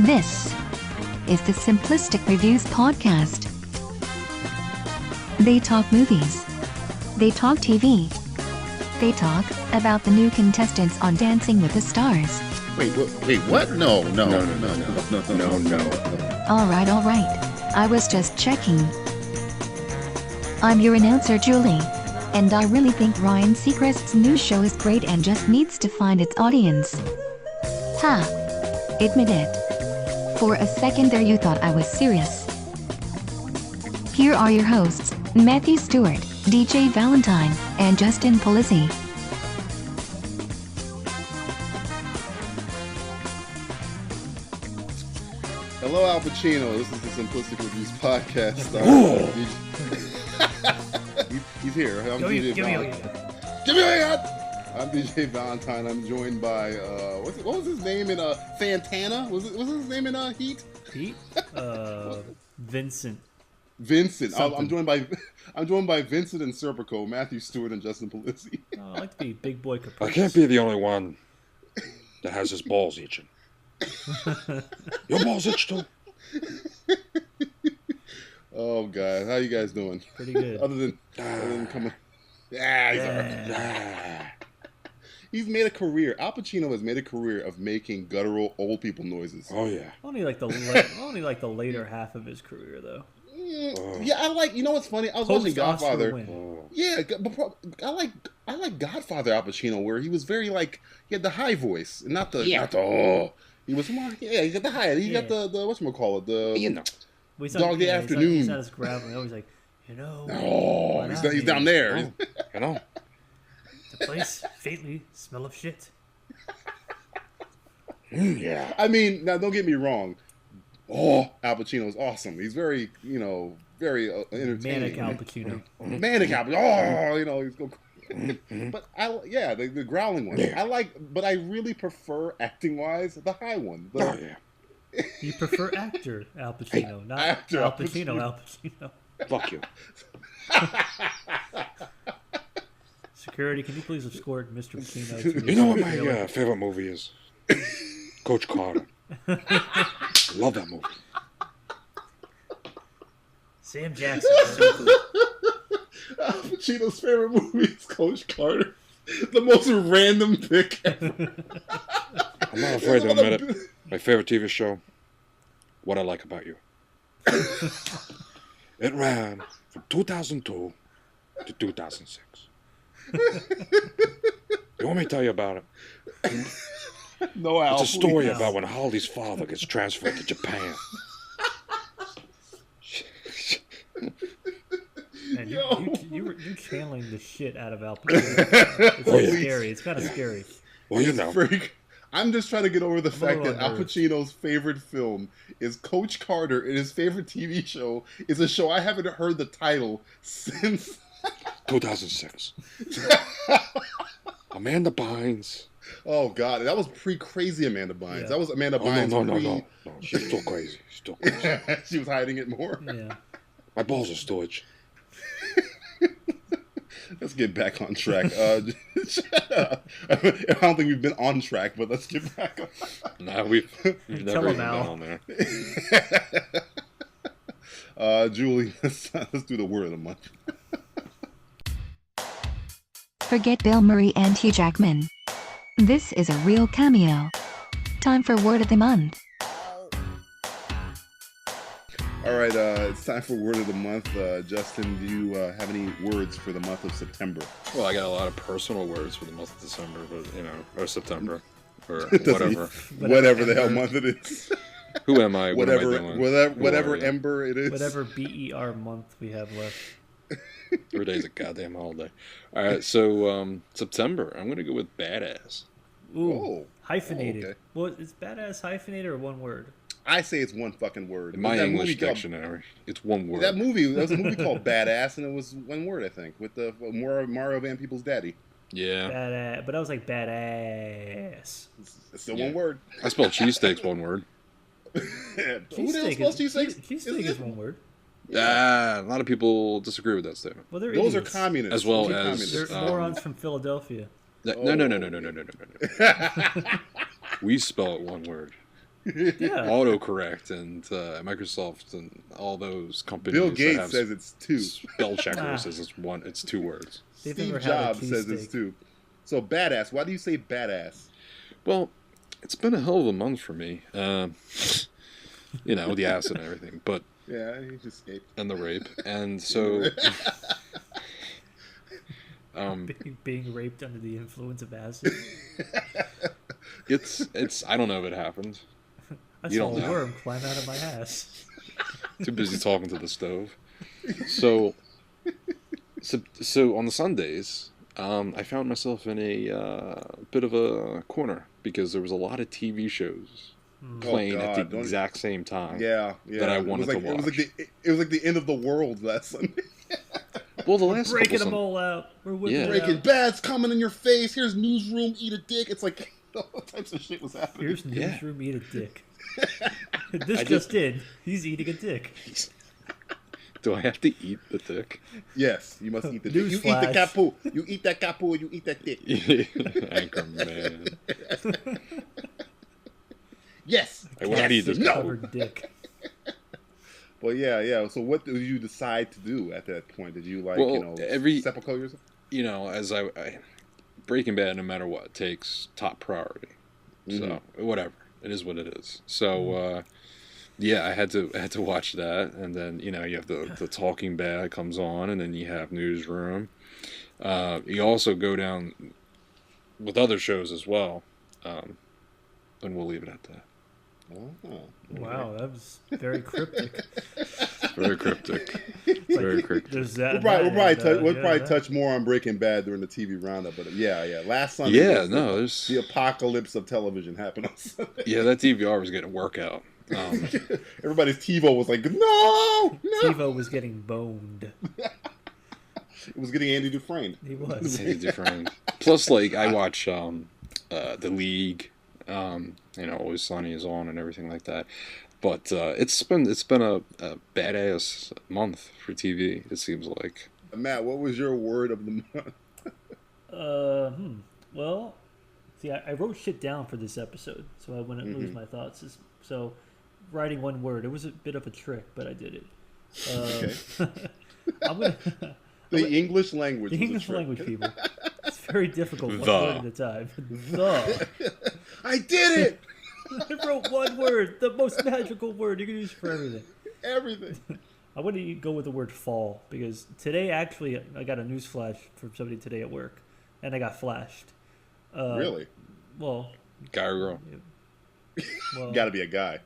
This is the Simplistic Reviews Podcast. They talk movies. They talk TV. They talk about the new contestants on Dancing with the Stars. Wait, what? No. All right. I was just checking. I'm your announcer, Julie. And I really think Ryan Seacrest's new show is great and just needs to find its audience. Ha! Admit it. For a second there you thought I was serious. Here are your hosts, Matthew Stewart, DJ Valentine, and Justin Polizzi. Hello, Al Pacino. This is the Simplistic Reviews Podcast. He's here. I'm DJ Valentine. I'm DJ Valentine. I'm joined by what was his name in Santana? Was his name in Heat? Heat? Vincent. I'm joined by Vincent and Serpico, Matthew Stewart, and Justin Polizzi. I like to be big boy Caprice. I can't be the only one that has his balls itching. Your balls itch too. Oh God, how you guys doing? Pretty good. Other than coming. He's made a career. Al Pacino has made a career of making guttural old people noises. Oh yeah. Only like the later half of his career though. Yeah, I like. You know what's funny? I was watching Godfather. Yeah, but I like Godfather Al Pacino, where he was very like he had the high voice, and not the He was more. Yeah, he got the high. He got the whatchamacallit, Dog Day Afternoon. He's not as gravelly. Always like, he's down there. You know. The place faintly smell of shit. Yeah. I mean, now don't get me wrong. Al Pacino is awesome. He's very, very entertaining. Manic Al Pacino. Manic Al Pacino. He's going. But the growling one. Yeah. I like, but I really prefer acting-wise the high one. You prefer actor Al Pacino, not actor Al Pacino. Al Pacino. Fuck you. Security, can you please escort Mr. Pacino to You know what my favorite movie is? Coach Carter. Love that movie. Sam Jackson. So cool. Al Pacino's favorite movie is Coach Carter. The most random pick ever. I'm not afraid to admit it. My favorite TV show, What I Like About You. It ran from 2002 to 2006. You want me to tell you about it? No, Al. It's a story about when Holly's father gets transferred to Japan. Man, you're channeling the shit out of Al Pacino. It's scary. It's kind of scary. Well, you know. I'm just trying to get over the fact that Al Pacino's favorite film is Coach Carter, and his favorite TV show is a show I haven't heard the title since 2006. Amanda Bynes. Oh God, that was pre-crazy Amanda Bynes. Yeah. That was Amanda Bynes. No. She's still crazy. She was hiding it more. Yeah. My balls are still itching. Let's get back on track. I don't think we've been on track, but let's get back on. Nah, we've never even been on there. Julie, let's do the word of the month. Forget Bill Murray and Hugh Jackman. This is a real cameo. Time for word of the month. All right, it's time for word of the month. Justin, do you have any words for the month of September? Well, I got a lot of personal words for the month of December, but or September, or whatever. Whatever the hell month it is. Who am I? Whatever, what am I doing? whatever ember it is. Whatever BER month we have left. Every day's a goddamn holiday. All right, so September, I'm gonna go with badass. Ooh, hyphenated. Okay. Well, is badass hyphenated or one word? I say it's one fucking word. In my English dictionary, it's one word. That was a movie called Badass, and it was one word, I think, with the Mario Van Peebles' daddy. Yeah. Badass, but I was like badass. It's still one word. I spelled cheesesteaks one word. Who the hell spells cheesesteaks? Cheesesteak is one word. A lot of people disagree with that statement. Well, those idiots. Are communists. As well as... They're morons from Philadelphia. No. We spell it one word. Yeah. Autocorrect and Microsoft and all those companies. Bill Gates says it's 2. Spell checker says it's 1. It's 2 words. Steve Jobs says it's 2. So badass. Why do you say badass? Well, it's been a hell of a month for me. You know, the acid and everything, but yeah, he just escaped. And the rape, and so being raped under the influence of acid. It's. I don't know if it happened. I saw a worm climb out of my ass. Too busy talking to the stove. So on the Sundays, I found myself in a bit of a corner because there was a lot of TV shows playing at the exact same time. Yeah. That I wanted to watch. It was like the end of the world that Sunday. Well, the last breaking them all out. We're whipping Breaking Bad's coming in your face. Here's Newsroom, eat a dick. It's like all types of shit was happening. Here's Newsroom, eat a dick. This just in. He's eating a dick. Do I have to eat the dick? Yes, you must eat the dick. You eat the capu. You eat that capu, you eat that dick. Anchor man. Yes. I will not eat this covered dick. Well, yeah. So what did you decide to do at that point? Did you sepulchre yourself? You know, as I Breaking Bad, no matter what, takes top priority. So whatever, it is what it is. So yeah, I had to watch that, and then you know you have the Talking Bad comes on, and then you have Newsroom. You also go down with other shows as well, and we'll leave it at that. Oh, wow, that was very cryptic. Very cryptic. Very cryptic. We'll probably touch more on Breaking Bad during the TV roundup, but yeah. Last Sunday, there's the apocalypse of television happened on Sunday. Yeah, that DVR was getting a workout. Everybody's TiVo was like, no. TiVo was getting boned. It was getting Andy Dufresne. He was. Andy Dufresne. Plus, like, I watch The League. You know, Always Sunny is on and everything like that. But it's been a badass month for TV. It seems like. Matt, what was your word of the month? Well, see, I wrote shit down for this episode, so I wouldn't lose my thoughts. So, writing one word, it was a bit of a trick, but I did it. Okay. I'm gonna. The English language. The English language, people. It's very difficult. One word at a time. The. I did it. I wrote one word, the most magical word you can use for everything. Everything. I want to go with the word fall because today actually I got a news flash from somebody today at work, and I got flashed. Really? Well. Guy or girl? Well, gotta be a guy.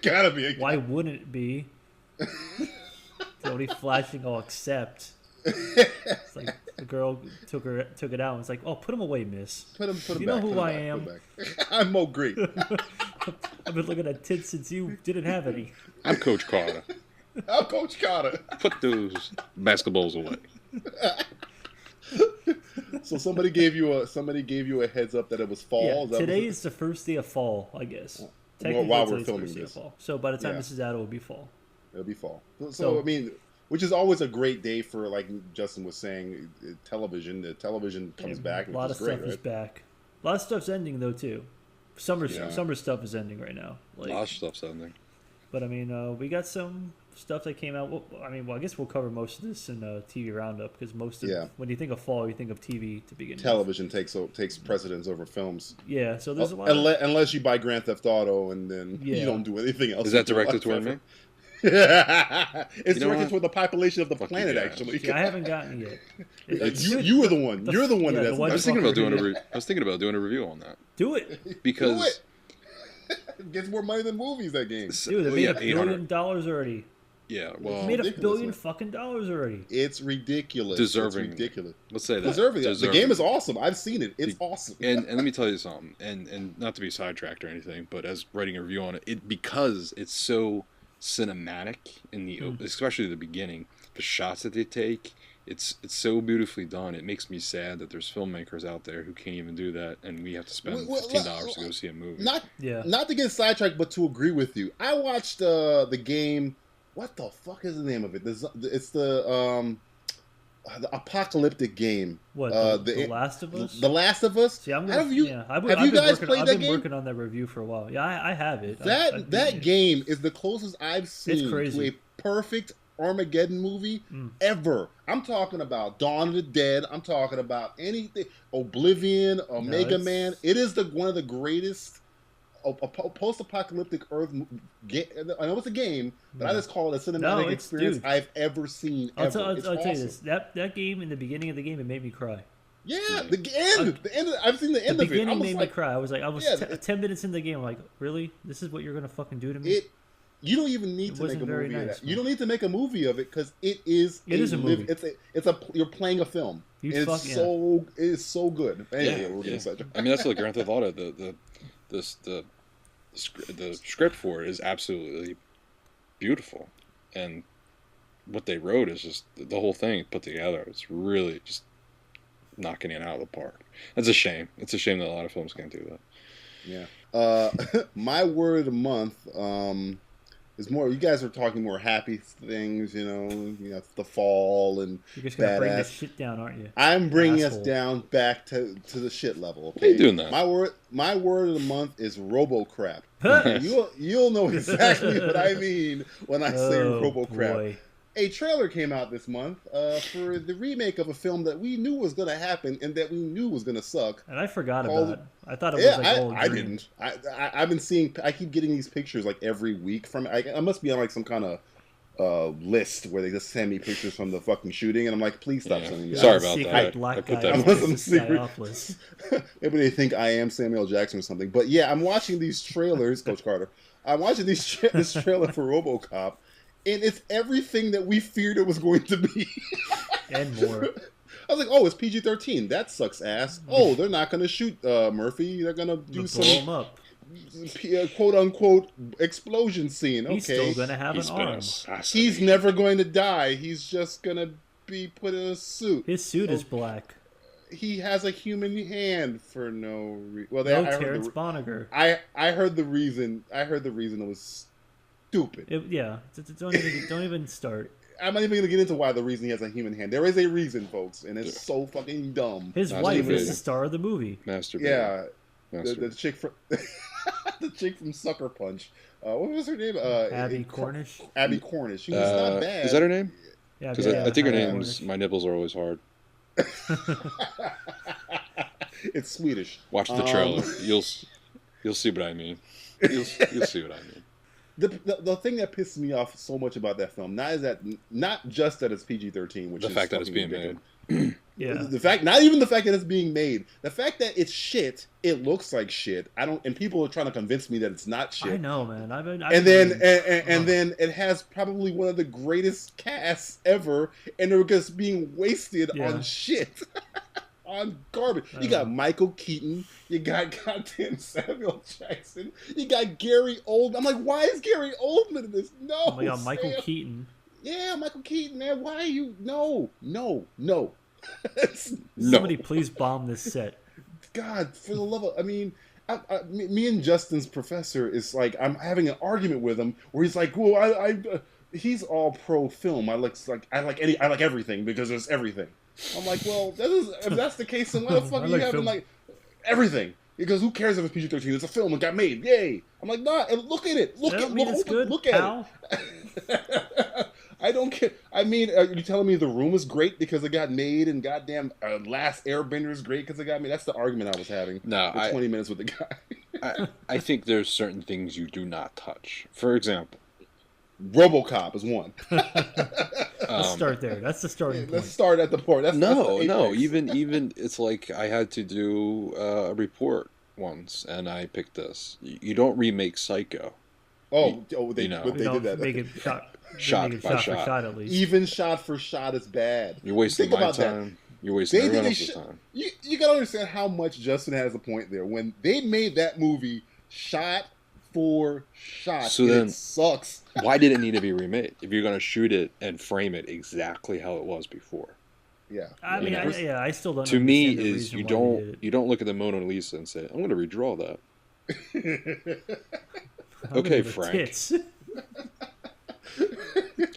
Gotta be a guy. Why wouldn't it be? The only flashing I'll accept. It's like the girl took it out and it's like, oh, put him away, miss. Put him you back. know who I am. I'm Mo Greek. I've been looking at tits since you didn't have any. I'm Coach Carter. I'm Coach Carter. Put those basketballs away. So somebody gave you a heads up that it was fall. Yeah, today is the first day of fall, I guess. Well, while we're filming this. So by the time this is out, it will be fall. It'll be fall. So I mean, which is always a great day for, like Justin was saying, television. The television comes back. A lot of stuff is back. A lot of stuff's ending though too. Summer stuff is ending right now. Like, a lot of stuff's ending. But I mean, we got some stuff that came out. Well, I guess we'll cover most of this in TV roundup because when you think of fall, you think of TV to begin. Television takes precedence over films. Yeah, so there's a lot. Unless you buy Grand Theft Auto and then you don't do anything else. Is that directed toward me? It's directed toward the population of the planet. Actually, I haven't gotten it yet. You were the one. You're the one that. I was thinking about doing a review on that. Do it because it gets more money than movies. That game. Dude, they made $1 billion already. Yeah, well, made $1 billion fucking dollars already. It's ridiculous. Deserving. It's ridiculous. Let's say that. Deserving. The game is awesome. I've seen it. It's awesome. And let me tell you something. And not to be sidetracked or anything, but as writing a review on it, because it's so cinematic in especially the beginning, the shots that they take, it's so beautifully done. It makes me sad that there's filmmakers out there who can't even do that, and we have to spend $15 to go see a movie. Not to get sidetracked, but to agree with you. I watched the game what the fuck is the name of it? It's the apocalyptic game. What, the Last of Us? The Last of Us? See, I've you guys played that game? I've been working on that review for a while. Yeah, I have it. That game is the closest I've seen to a perfect Armageddon movie ever. I'm talking about Dawn of the Dead. I'm talking about anything. Oblivion, Omega Man. It is one of the greatest post-apocalyptic Earth game. I know it's a game, but I just call it a cinematic experience I've ever seen. I'll tell you this: that game, in the beginning of the game, it made me cry. Yeah, the end. I've seen the end of it. The beginning made me cry. I was 10 minutes in the game. I'm like, really? This is what you're gonna fucking do to me? You don't even need to make a movie of that. You don't need to make a movie of it because it is a movie. You're playing a film. It is so good. Anyway, we're getting such. I mean, that's the Grand Theft Auto. The script for it is absolutely beautiful, and what they wrote is just the whole thing put together. It's really just knocking it out of the park. It's a shame. It's a shame that a lot of films can't do that. Yeah. My word of the month is more. You guys are talking more happy things, the fall and you're just gonna bring this shit down, aren't you? I'm bringing us down back to the shit level. Okay? How are you doing that? My word of the month is RoboCrap. You'll know exactly what I mean when I say RoboCrap. Boy. A trailer came out this month for the remake of a film that we knew was going to happen and that we knew was going to suck. And I forgot about it. I thought it was I didn't. I've been seeing. I keep getting these pictures like every week from. I must be on like some kind of list where they just send me pictures from the fucking shooting, and I'm like, please stop sending me. Sorry about that. Black guy. Maybe they think I am Samuel Jackson or something. But yeah, I'm watching these trailers, Coach Carter. I'm watching this trailer for RoboCop. And it's everything that we feared it was going to be. And more. I was like, oh, it's PG-13. That sucks ass. Oh, they're not going to shoot Murphy. They're going to do some blow him up. Quote-unquote explosion scene. Okay. He's still going to have an arm. He's never going to die. He's just going to be put in a suit. His suit is black. He has a human hand for no reason. Well, Terrence Bonniger. I heard the reason. I heard the reason it was stupid. Don't even start. I'm not even going to get into why the reason he has a human hand. There is a reason, folks, and it's so fucking dumb. His wife is the star of the movie. Yeah, the chick from the chick from Sucker Punch. What was her name? Abby Cornish. Abby Cornish. She was not bad. Is that her name? Yeah, because I think her name's My Nipples Are Always Hard. It's Swedish. Watch the trailer. You'll see what I mean. You'll see what I mean. The thing that pisses me off so much about that film not just that it's PG-13, which the is fact that it's being made. Yeah. Not even the fact that it's being made. The fact that it's shit. It looks like shit. And people are trying to convince me that it's not shit. I know, man. Then it has probably one of the greatest casts ever, and they're just being wasted on shit. On garbage. You got Michael Keaton. You got goddamn Samuel Jackson. You got Gary Oldman. I'm like, why is Gary Oldman in this? No. Oh my God, Michael Keaton. Yeah, Michael Keaton, man. Why are you? No. Somebody please bomb this set. God, for the love of... I mean, me and Justin's professor is like, I'm having an argument with him where he's like, well, he's all pro film. I like everything because it's everything. I'm like, well, if that's the case, then why the fuck are you having like everything? Because who cares if it's PG-13? It's a film. It got made. Yay! I'm like, nah. And look at it. Look at it. I don't care. I mean, are you telling me The Room is great because it got made, and goddamn Last Airbender is great because it got made? That's the argument I was having. No, 20 minutes with the guy. I think there's certain things you do not touch. For example, RoboCop is one. Let's start there. That's the starting point. Let's start at the point. No. Even it's like I had to do a report once, and I picked this. You don't remake Psycho. They did that. Make it shot for shot at least. Even shot for shot is bad. You're wasting my time. You're wasting everyone else's time. You gotta understand how much Justin has a point there. When they made that movie shot for shot, so then, it sucks. Why did it need to be remade if you're gonna shoot it and frame it exactly how it was before? Yeah, I still don't. To me, is you don't look at the Mona Lisa and say, "I'm going to redraw that." Okay, Frank.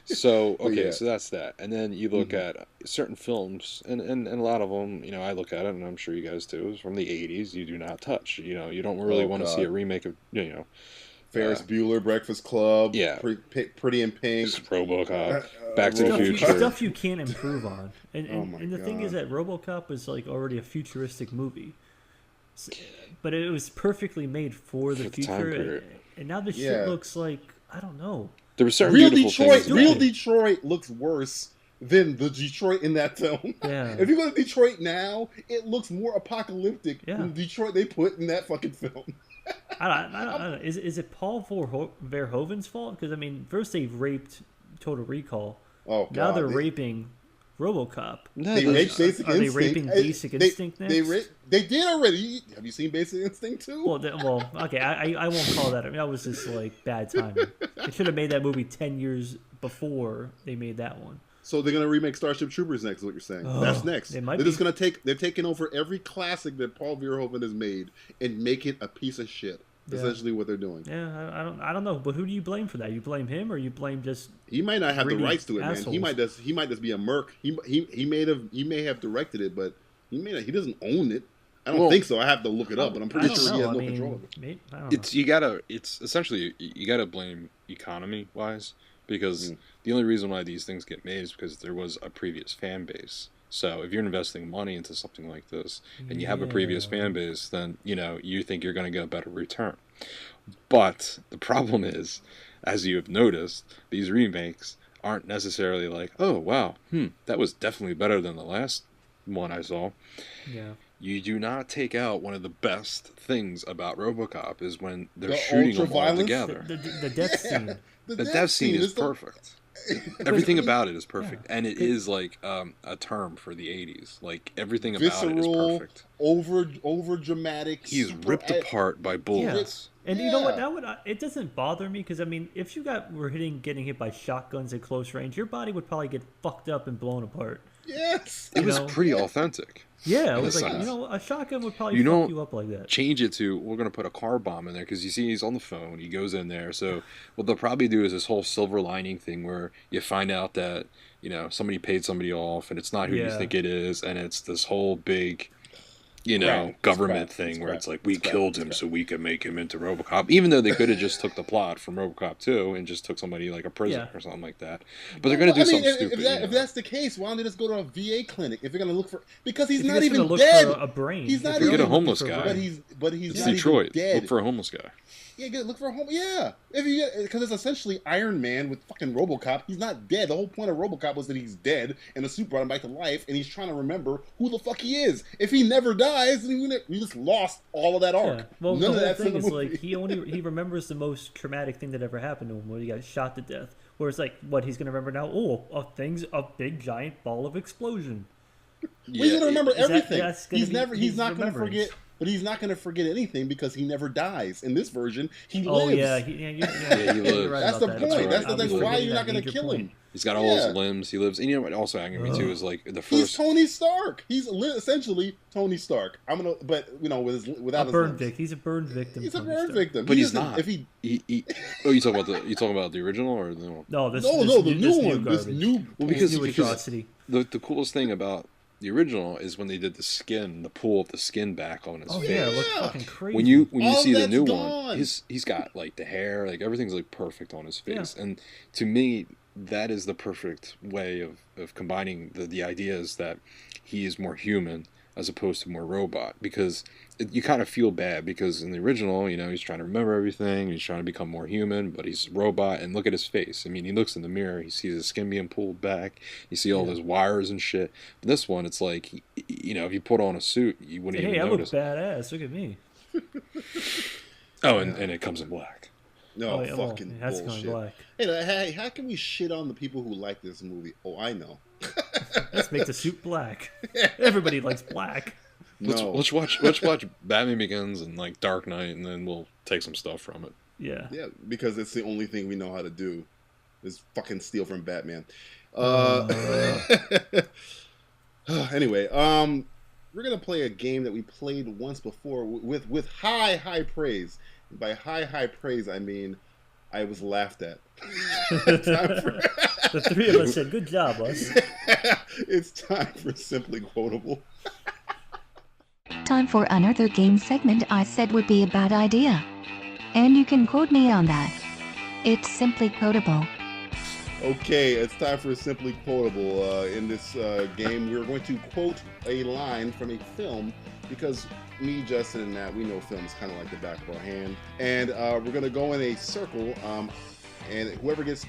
So okay, yeah. so that's that, and then you look at certain films, and a lot of them, I look at it, and I'm sure you guys do. From the '80s, you do not touch. You don't really want to see a remake of Ferris Bueller, Breakfast Club, yeah, Pretty in Pink, RoboCop, Back to the Future, stuff you can't improve on. And the thing is that RoboCop was like already a futuristic movie, but it was perfectly made for the future. And now the shit looks like, I don't know. There were certain beautiful things. Real Detroit looks worse than the Detroit in that film. Yeah. If you go to Detroit now, it looks more apocalyptic than the Detroit they put in that fucking film. I don't know. Is it Paul Verhoeven's fault? Because, I mean, first they raped Total Recall. Oh, God. Now they're raping RoboCop. They raped Basic Instinct. Are they raping Basic Instinct next? They did already. Have you seen Basic Instinct too? Well, okay, I won't call that. I mean, that was just like bad timing. They should have made that movie 10 years before they made that one. So they're gonna remake Starship Troopers next. Is what you're saying? That's next. They're taking over every classic that Paul Verhoeven has made and make it a piece of shit. Essentially, what they're doing. Yeah, I don't know. But who do you blame for that? You blame him, or you blame just? He might not have the rights to it, assholes. man. He might just be a merc. He may have directed it, but he doesn't own it. I don't think so. I have to look it up, but I'm pretty sure he has no control of it. I don't know. It's essentially you gotta blame economy wise, because the only reason why these things get made is because there was a previous fan base. So if you're investing money into something like this and you have a previous fan base, then you think you're going to get a better return. But the problem is, as you have noticed, these remakes aren't necessarily like, oh wow, that was definitely better than the last one I saw. Yeah. You do not take out one of the best things about RoboCop is when they're shooting them all together. The death scene. The death scene is perfect. Everything about it is perfect, and it is like a term for the '80s. Like everything about it is perfect. Over dramatic. He's ripped apart by bullets. Yeah. And you know what? It doesn't bother me because I mean, if you were getting hit by shotguns at close range, your body would probably get fucked up and blown apart. Yes, it was pretty authentic. Yeah, it was like a shotgun would probably fuck you up like that. Change it to we're gonna put a car bomb in there because you see he's on the phone. He goes in there. So what they'll probably do is this whole silver lining thing where you find out that somebody paid somebody off and it's not who you think it is, and it's this whole big government thing where it's like we killed him so we could make him into RoboCop, even though they could have just took the plot from RoboCop 2 and just took somebody like a prisoner or something like that. But they're going to do something stupid. If that's the case, why don't they just go to a VA clinic if you're going to look for? Because he's not even look dead. For a brain. He's not even get a homeless guy. But he's it's not Detroit. Even dead. Look for a homeless guy. Yeah, look for a home. Yeah, because it's essentially Iron Man with fucking RoboCop. He's not dead. The whole point of RoboCop was that he's dead, and the suit brought him back to life, and he's trying to remember who the fuck he is. If he never dies, then we just lost all of that arc. Yeah. Well, none the of whole that's thing is like he remembers the most traumatic thing that ever happened to him when he got shot to death. Whereas like what he's gonna remember now? Oh, a big giant ball of explosion. Well, he's gonna remember everything. He's not gonna forget. But he's not going to forget anything because he never dies. In this version, he lives. Oh, yeah. He lives. Right, that's the point. Right. That's the thing. Why are you not going to kill him? He's got all his limbs. He lives. And you know what also angered me, too, is like the first... He's Tony Stark. He's essentially Tony Stark. without his limbs. He's a burn victim. He's a burn victim. But he's not. If he... Oh, you talking about the original or the new one? No, the new one. This new... Well, because atrocity. The coolest thing about the original is when they did the pull of the skin back on his face. Yeah, it looked fucking crazy. When you see the new one, he's got like the hair, like everything's like perfect on his face. Yeah. And to me, that is the perfect way of combining the ideas that he is more human as opposed to more robot, because you kind of feel bad because in the original, he's trying to remember everything, he's trying to become more human, but he's a robot, and look at his face. I mean, he looks in the mirror, he sees his skin being pulled back, you see all those wires and shit. But this one, it's like, if you put on a suit, you wouldn't even notice. Hey, I look badass, look at me. Oh, and it comes in black. No, fucking that's bullshit. Black. Hey, how can we shit on the people who like this movie? Oh, I know. Let's make the suit black. Everybody likes black. No. Let's watch Batman Begins and like Dark Knight, and then we'll take some stuff from it. Yeah. Yeah, because it's the only thing we know how to do is fucking steal from Batman. Anyway, we're gonna play a game that we played once before with high praise. By high praise, I mean I was laughed at. The three of us said, "Good job, us." It's time for Simply Quotable. Time for another game segment I said would be a bad idea. And you can quote me on that. It's Simply Quotable. Okay, it's time for Simply Quotable. In this game, we're going to quote a line from a film because me, Justin, and Matt, we know films kind of like the back of our hand. And we're going to go in a circle, and whoever gets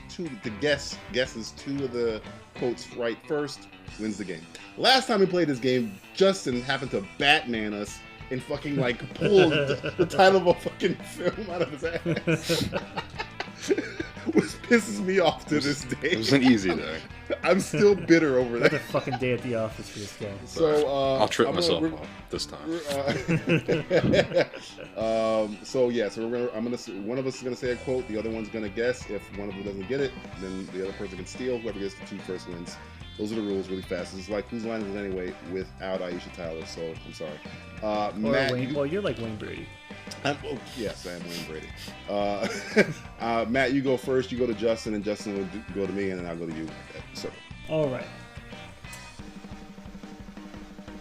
guesses two of the quotes right first wins the game. Last time we played this game, Justin happened to Batman us and fucking like pulled the title of a fucking film out of his ass. Which pisses me off to this day. It wasn't easy though. I'm still bitter over that. Another fucking day at the office for this guy. So I'll trip myself up this time. So one of us is gonna say a quote, the other one's gonna guess. If one of them doesn't get it, then the other person can steal. Whoever gets the two first wins. Those are the rules, really fast. It's like Whose Line Is It Anyway without Aisha Tyler. So I'm sorry. Matt, you're like Wayne Brady. Yes, I am Wayne Brady. Matt, you go first. You go to Justin, and Justin will go to me, and then I'll go to you. So. All right.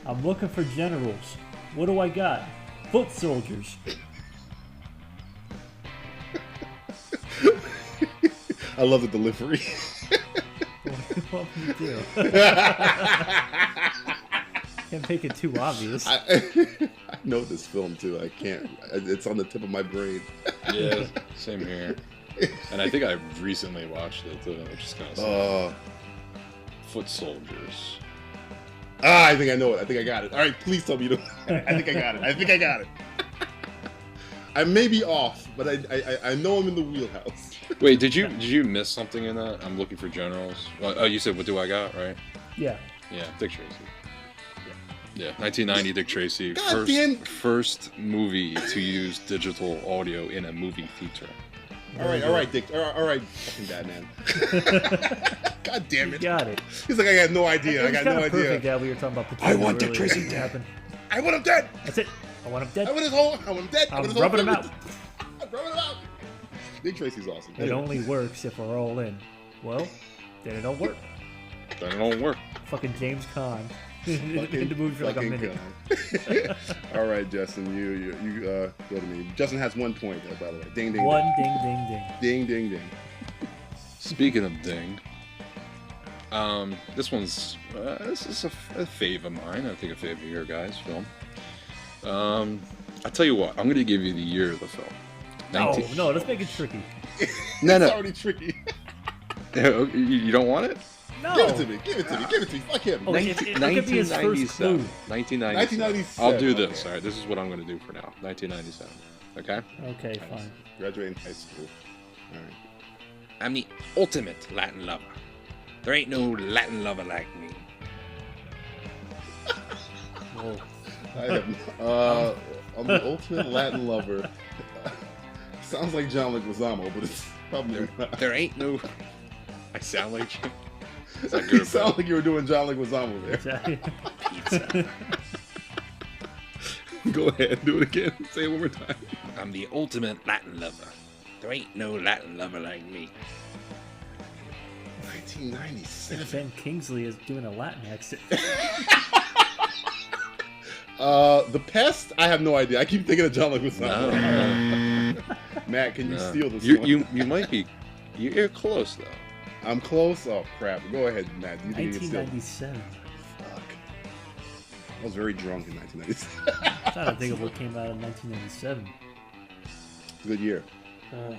I'm looking for generals. What do I got? Foot soldiers. I love the delivery. What do you do? Can't make it too obvious. I know this film too. I can't. It's on the tip of my brain. Yeah, same here. And I think I recently watched it too, which is kind of sad. Foot soldiers. I think I know it. I think I got it. All right, please tell me you don't. I think I got it. I may be off, but I know I'm in the wheelhouse. Wait, did you miss something in that? I'm looking for generals. Oh, you said what do I got, right? Yeah. Yeah, Dick Tracy. Yeah, 1990 Dick Tracy. First movie to use digital audio in a movie feature. All right, Dick. All right, fucking Batman. God damn it. You got it. He's like, I got no idea. I got no idea. Perfect that we were talking about. I want Dick Tracy dead. I want him dead. That's it. I want him dead. I want him dead. I'm rubbing him out. I'm rubbing him out. Dick Tracy's awesome. It only works if we're all in. Well, then it don't work. Then it don't work. Fucking James Caan. In the movie for like a minute. All right, Justin, you go to me. Justin has 1 point, by the way. Ding, ding, One ding. ding, ding, ding. Ding, ding, ding. Speaking of ding, this one's this is a fave of mine. I think a fave of your guys' film. I tell you what, I'm going to give you the year of the film. No, let's make it tricky. No. It's already tricky. You don't want it? No. Give it to me. Fuck him. 1997. 1997. I'll do this. Okay. All right, this is what I'm going to do for now. 1997. Okay? Okay, fine. Graduating high school. All right. I'm the ultimate Latin lover. There ain't no Latin lover like me. I'm the ultimate Latin lover. Sounds like John Leguizamo, but it's probably not. There ain't no... I sound like... You sound like you were doing John Leguizamo there. Pizza. Go ahead, do it again. Say it one more time. I'm the ultimate Latin lover. There ain't no Latin lover like me. 1997. Ben Kingsley is doing a Latin accent. The Pest? I have no idea. I keep thinking of John Leguizamo. No. Matt, can you steal this one? You might be... You're close, though. I'm close? Oh, crap. Go ahead, Matt. Do you think you can steal? 1997. Fuck. I was very drunk in 1997. I'm trying to think of what came out in 1997. It's a good year. I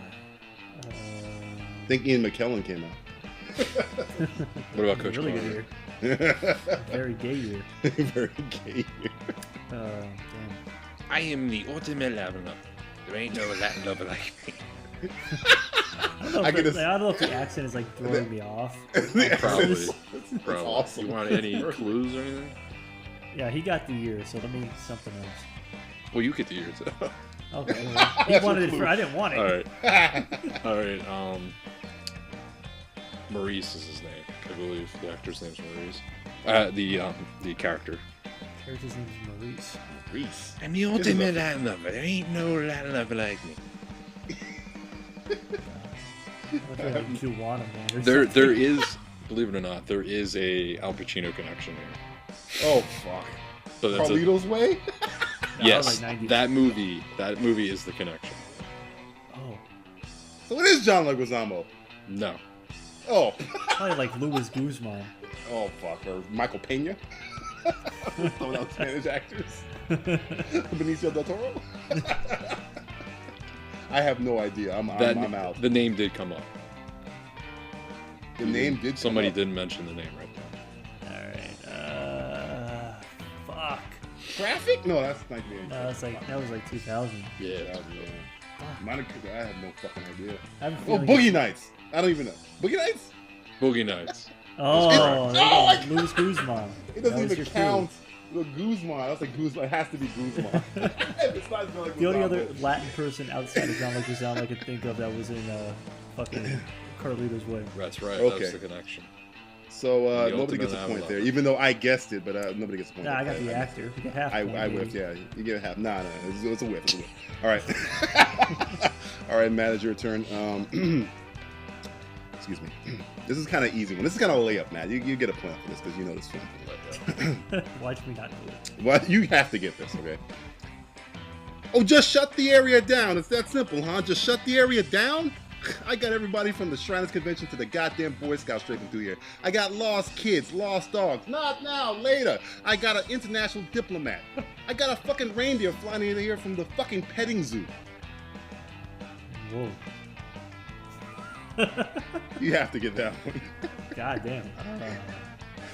think Ian McKellen came out. What about Coach Really Carter? good year. Very gay year. Very gay year. Damn. I am the ultimate Latin lover. There ain't no Latin lover like me. I don't know if the accent is like throwing me off. Probably. Awesome. You want any clues or anything? Yeah, he got the year, so let me something else. Well, you get the year too. Okay, well, he wanted it. I didn't want it. All right. Maurice is his name, I believe. The actor's name's Maurice. The character. Character's name is Maurice. Reese. I'm the ultimate Latin lover. There ain't no Latin lover like me. There is, believe it or not, there is a Al Pacino connection here. Oh fuck! So that's Carlito's Way. Yes, that movie is the connection. Oh, so it is John Leguizamo. No. Oh. Probably like Luis Guzman. Oh fuck, or Michael Pena. Some of those Spanish actors. Benicio del Toro. I have no idea. I'm out. The name did come up. The name did. Somebody did mention the name right now. All right. Fuck. Traffic? No, that's 1980. That was like 2000. Yeah. I have no fucking idea. Boogie Nights. I don't even know. Boogie Nights? Boogie Nights. Luis Guzman. It doesn't even count. Guzman. That's like Guzman. It has to be Guzman. The only other Latin person outside of John Leguizamo I could think of that was in fucking Carlito's Way. That's right. Okay. That's the connection. So nobody gets a point there, even though I guessed it, but nobody gets a point. Nah, I got the actor. You get half. I whiffed. Yeah, you get a half. Nah, it's a whiff. It's a whiff. All right. All right, Matt, it's your turn. Excuse me. This is kind of easy one. This is kind of a layup, Matt. You get a point for this because you know this film. Watch me not do it. Well, you have to get this, okay? Oh, just shut the area down. It's that simple, huh? Just shut the area down? I got everybody from the Shriners Convention to the goddamn Boy Scouts straight through here. I got lost kids, lost dogs. Not now, later. I got an international diplomat. I got a fucking reindeer flying in here from the fucking petting zoo. Whoa. You have to get that one. God damn.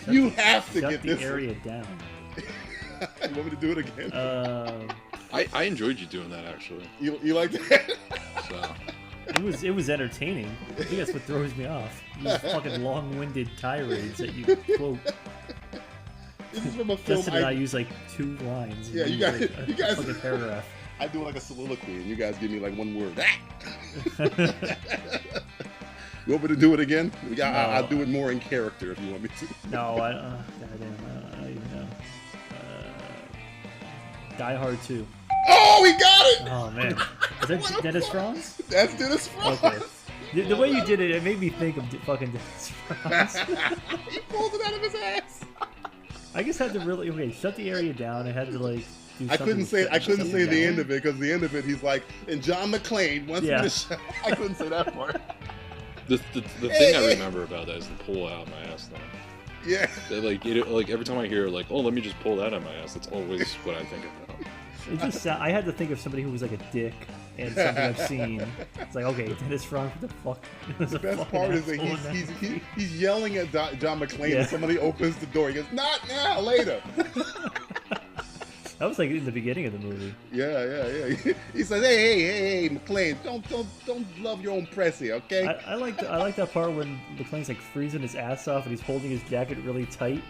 You have to get this one. Shut the area down. You want me to do it again? I enjoyed you doing that, actually. You like that? So. It was entertaining. I think that's what throws me off. These fucking long-winded tirades that you quote. This is from a film. Justin and I use like 2 lines. Yeah, you guys. Fucking paragraph. I do like a soliloquy, and you guys give me like one word. You want me to do it again? I'll do it more in character if you want me to. No, I don't even know. Die Hard 2. Oh, we got it! Oh, man. Is that Dennis Franz? That's Dennis Franz. Okay. The way you did it made me think of fucking Dennis Franz. He pulled it out of his ass. I just had to really... Okay, shut the area down. I had to, like... I couldn't say the end of it, because the end of it, he's like, and John McClane wants me to shut... I couldn't say that part. The thing I remember about that is the pull out my ass thing. Yeah. Like every time I hear like, oh, let me just pull that out my ass, that's always what I think about. It just I had to think of somebody who was like a dick and something I've seen. It's like, okay, Dennis Franz, what the fuck? The best part is that he's yelling at John McClane and somebody opens the door. He goes, not now, later. That was like in the beginning of the movie. Yeah. He says, "Hey, McClane, don't love your own pressy, okay?" I like that part when McClane's like freezing his ass off and he's holding his jacket really tight,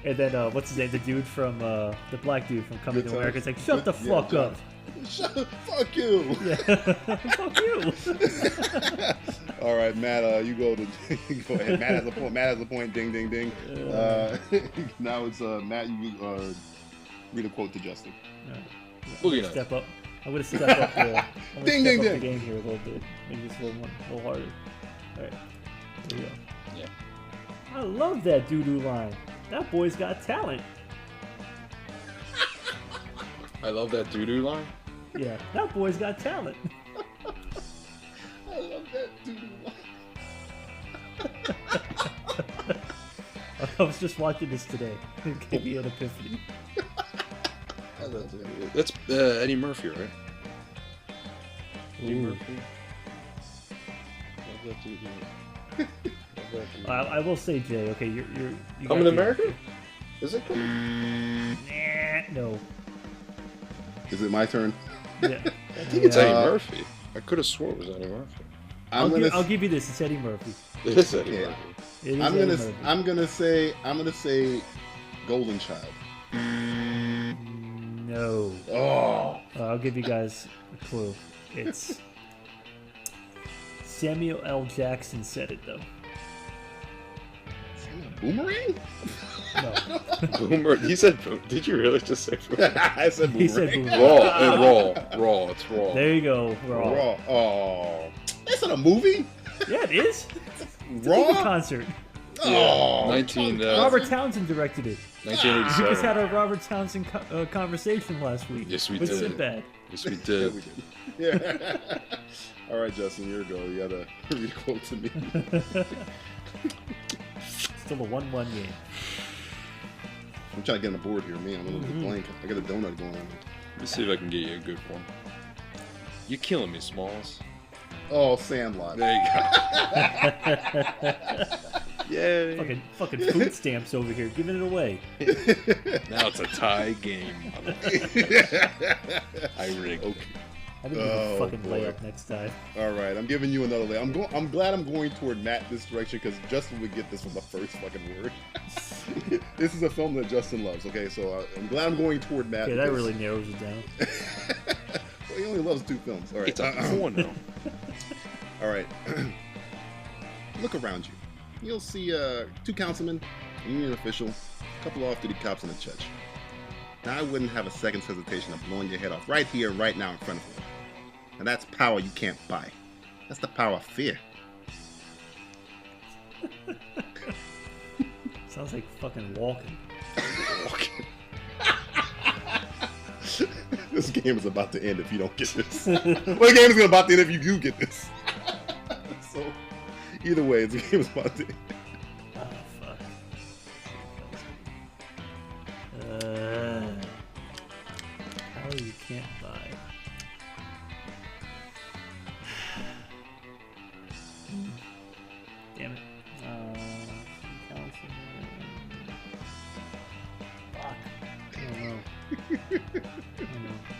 and then what's his name? The dude from the black dude from Coming to America is like, "Shut the fuck up." Fuck you. Yeah. Fuck you. All right, Matt. You go ahead. Matt has a point. Ding, ding, ding. Now it's Matt. You read a quote to Justin. Step up. I'm gonna step up the game here a little bit. Maybe it's a little harder. All right. Here we go. Yeah. I love that doo-doo line. That boy's got talent. I love that doo-doo line? Yeah, that boy's got talent. I love that doo-doo line. I was just watching this today. It gave me an epiphany. That's Eddie Murphy, right? Eddie Murphy. Love that doo-doo. I will say, Jay. Okay, you Coming to America? Is it? No. Is it my turn? Yeah. I think it's Eddie Murphy. I could have sworn it was Eddie Murphy. I'll give you this. It's Eddie Murphy. It is Eddie Murphy. It is Eddie Murphy. I'm gonna say Golden Child. No. Oh. I'll give you guys a clue. It's Samuel L. Jackson said it though. Boomerang? No. Boomer. He said. Did you really just say boomerang? I said boomerang. He said boomerang. Raw. It's raw. There you go. Raw. Oh, that's not a movie. Yeah, it is. Raw concert. Oh, 19. Robert Townsend directed it. 1987. We just had a Robert Townsend conversation last week. Yes, we with did. Sinbad. Yes, we did. Yeah. All right, Justin, here you go. You gotta read a quote to me. Still a 1-1 game. I'm trying to get on the board here, man. I'm a little bit blank. I got a donut going on. Let me see if I can get you a good one. You're killing me, Smalls. Oh, Sandlot. There you go. Yay. Fucking food stamps over here, giving it away. Now it's a tie game. I rigged. Okay. I think we can fucking layup next time. All right, I'm giving you another layup. I'm glad I'm going toward Matt this direction because Justin would get this from the first fucking word. This is a film that Justin loves. Okay, so I'm glad I'm going toward Matt. Yeah, that really narrows it down. Well, he only loves 2 films. All right, it's a 4 now. All right, look around you. You'll see 2 councilmen, a union official, a couple of off-duty cops, and a judge. Now, I wouldn't have a second's hesitation of blowing your head off right here, right now, in front of you. And that's power you can't buy. That's the power of fear. Sounds like fucking walking. This game is about to end if you don't get this. Well, the game is about to end if you do get this. So, either way, the game is about to end. Oh, fuck. Power you can't buy. Damn it. Fuck. I don't know.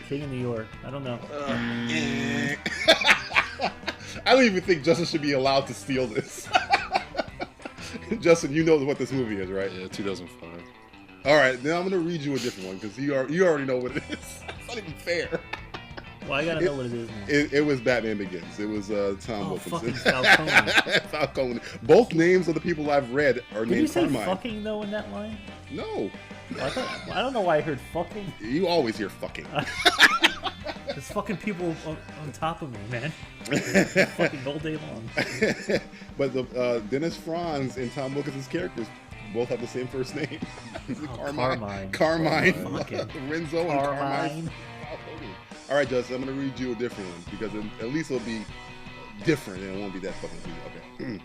King of New York. I don't know. I don't even think Justin should be allowed to steal this. Justin, you know what this movie is, right? Yeah, 2005. All right, now I'm going to read you a different one because you already know what it is. It's not even fair. Well, I gotta know what it is now. It was Batman Begins. It was Tom Wilkinson. Fucking Falcone. Falcone. Both names of the people I've read are Did you named say Carmine. fucking though in that line? No. I don't know why I heard fucking. You always hear fucking. There's fucking people on top of me, man. Fucking all day long. But the Dennis Franz and Tom Wilkinson's characters both have the same first name. Carmine. Renzo and Carmine. All right, Justin, I'm going to read you a different one because at least it'll be different and it won't be that fucking cool. Okay.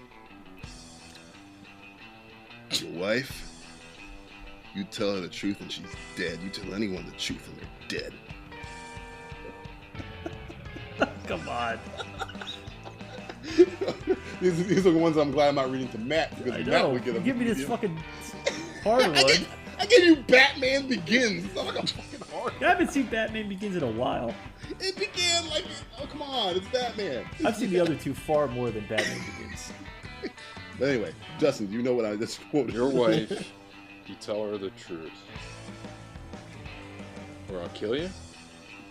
Your wife, you tell her the truth and she's dead. You tell anyone the truth and they're dead. Come on. These are the ones I'm glad I'm not reading to Matt because Matt would get a give me this fucking hard one. I gave you Batman Begins. It's not like a fucking hard. I haven't seen Batman Begins in a while. It began like, oh come on, it's Batman. I've seen the other 2 far more than Batman Begins. But anyway, Justin, you know what I just quoted. Your wife, you tell her the truth, or I'll kill you.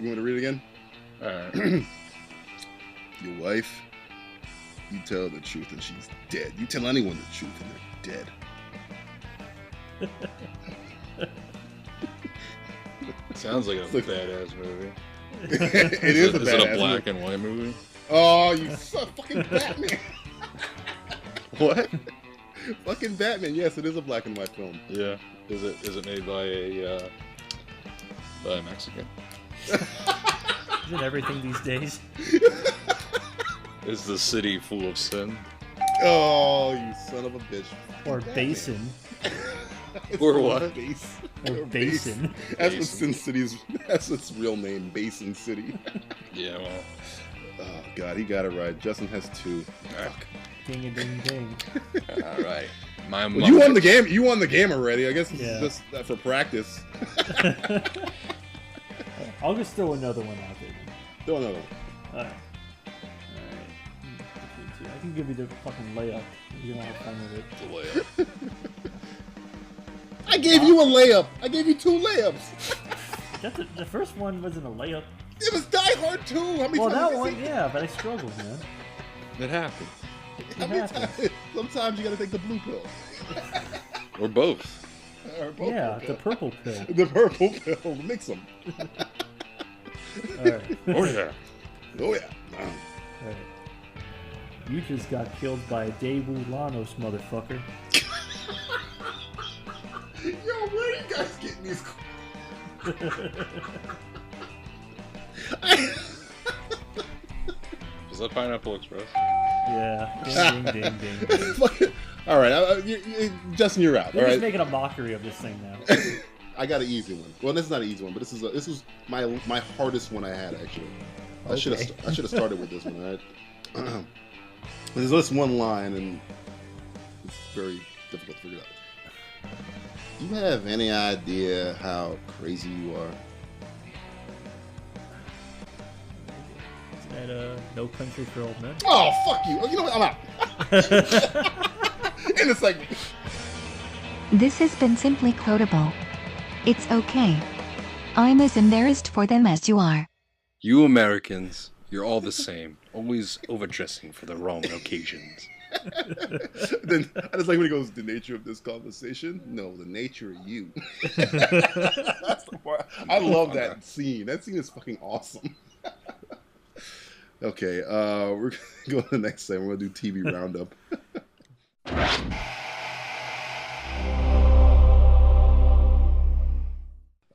You want to read it again? All right. Your wife, you tell her the truth and she's dead. You tell anyone the truth and they're dead. Sounds like a badass movie. It is a badass movie. Is it a black and white movie? Oh, you suck, fucking Batman. What? Fucking Batman. Yes, it is a black and white film. Yeah. Is it made by a Mexican? Isn't everything these days? Is the city full of sin? Oh, you son of a bitch. Or Basin. Or what? Or Basin. That's what Sin City's. That's its real name, Basin City. Yeah, well. Oh God, he got it right. Justin has 2. Fuck. Ding a ding ding. All right. Well, you won the game. You won the game already. I guess this is just for practice. I'll just throw another one out there. Throw another one. All right. I can give you the fucking layup. You don't have fun with it. The layup. I gave you a layup. I gave you 2 layups. The first one wasn't a layup. It was Die Hard 2. How many well, times that one, yeah, but I struggled, man. It happened. How many times? Sometimes you gotta take the blue pill. Or both. Yeah, the purple pill. The purple pill. Mix them. All right. Oh, yeah. Oh, yeah. All right. You just got killed by a Daewoo Lanos, motherfucker. Yo, where are you guys getting these? Is that Pineapple Express? Yeah. Ding, ding, ding, ding. All right, Justin, you're out. They're all just right? making a mockery of this thing now. I got an easy one. Well, this is not an easy one, but this was my hardest one I had actually. I should have started with this one. Right? There's this one line, and it's very difficult to figure out. Do you have any idea how crazy you are? Is that No Country for Old Men? Oh, fuck you! You know what? I'm out. In a segment. This has been Simply Quotable. It's okay. I'm as embarrassed for them as you are. You Americans, you're all the same. Always overdressing for the wrong occasions. Then I just like when he goes, the nature of this conversation? No, the nature of you. That's the part. I love that scene. That scene is fucking awesome. Okay, we're going to go to the next segment. We're going to do TV Roundup.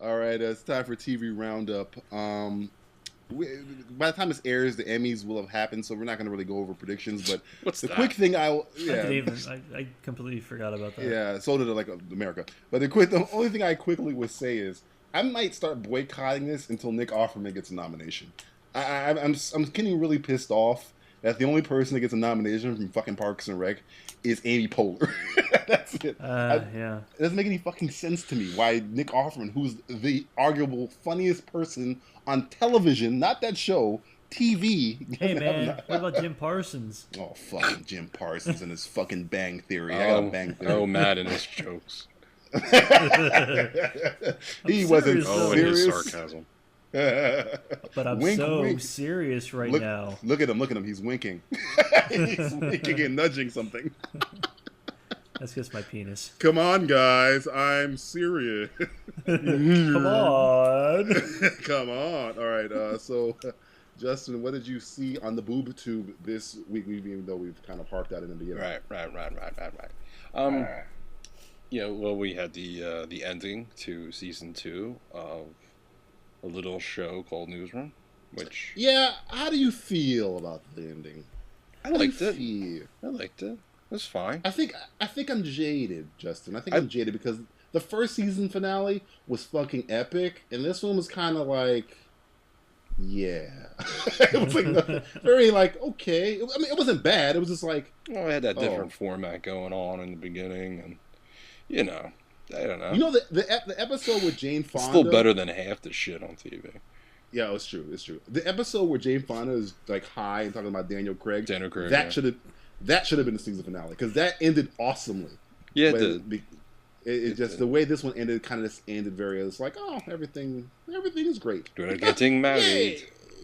All right, it's time for TV Roundup. By the time this airs, the Emmys will have happened, so we're not going to really go over predictions. But what's the that? quick thing I completely forgot about that. Yeah, so did America. But the only thing I quickly would say is I might start boycotting this until Nick Offerman gets a nomination. I'm getting really pissed off that the only person that gets a nomination from fucking Parks and Rec is Amy Poehler. That's it. Yeah. It doesn't make any fucking sense to me why Nick Offerman, who's the arguable funniest person on television, not that show, TV. Hey man, what about Jim Parsons? Oh, fucking Jim Parsons and his fucking Bang Theory. I got a Bang Theory. Oh, Matt and his jokes. He wasn't serious. His sarcasm. But I'm wink. Serious now. Look at him. He's winking. He's winking and nudging something. That's just my penis. Come on, guys. I'm serious. Come on. Come on. All right. So, Justin, what did you see on the boob tube this week, even though we've kind of harped out in the beginning? Right. Yeah, well, we had the ending to season 2 of a little show called Newsroom, which... Yeah, how do you feel about the ending? I liked it. It was fine. I think I'm jaded, Justin. I'm jaded because the first season finale was fucking epic, and this one was kind of like... Yeah. It was like very like, okay. I mean, it wasn't bad. It was just like... Well, it had that different format going on in the beginning, and, you know, I don't know. You know, the episode with Jane Fonda... It's still better than half the shit on TV. Yeah, it's true. The episode where Jane Fonda is like high and talking about Daniel Craig. That should have been the season finale because that ended awesomely. Yeah, it did. It just the way this one ended kind of just ended very. It's like, oh, everything is great. We're getting married. Yay!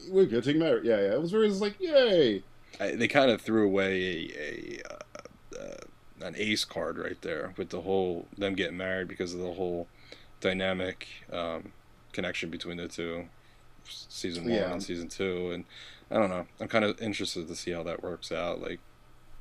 We're getting married. Yeah. It was very just like, yay. They kind of threw away an ace card right there with the whole them getting married because of the whole dynamic connection between the two, season 1 and season 2, and I don't know. I'm kind of interested to see how that works out. Like,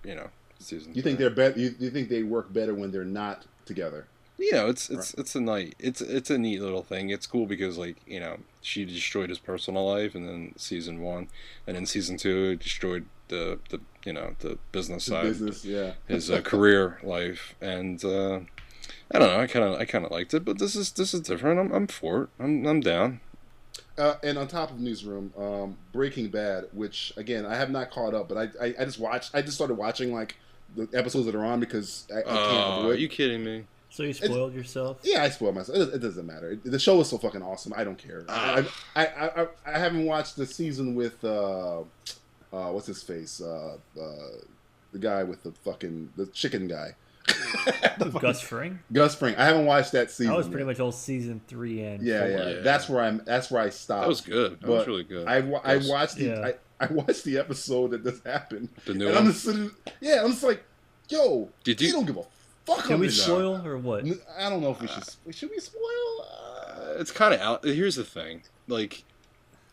you know, season. You think they're better? You think they work better when they're not together? You know, it's a neat little thing. It's cool because, like, you know, she destroyed his personal life, and then season 1, and in season 2 it destroyed the business side, his career life, and I don't know. I kind of liked it, but this is different. I'm for it. I'm down. And on top of Newsroom, Breaking Bad, which again I have not caught up, but I just started watching like the episodes that are on because I can't avoid. Are you kidding me? So you spoiled yourself? Yeah, I spoiled myself. It doesn't matter. The show is so fucking awesome. I don't care. I haven't watched the season with what's his face? The guy with the chicken guy. Gus Fring? Gus Fring. I haven't watched that season. That was pretty much all season 3 and 4. Yeah. That's where I stopped. That was good. That was really good. I watched the episode that this happened. The new one. I'm just sitting. Yeah, I'm just like, yo, you don't give a fuck. Can we spoil or what? I don't know if we should. Should we spoil? It's kind of out. Here's the thing. Like,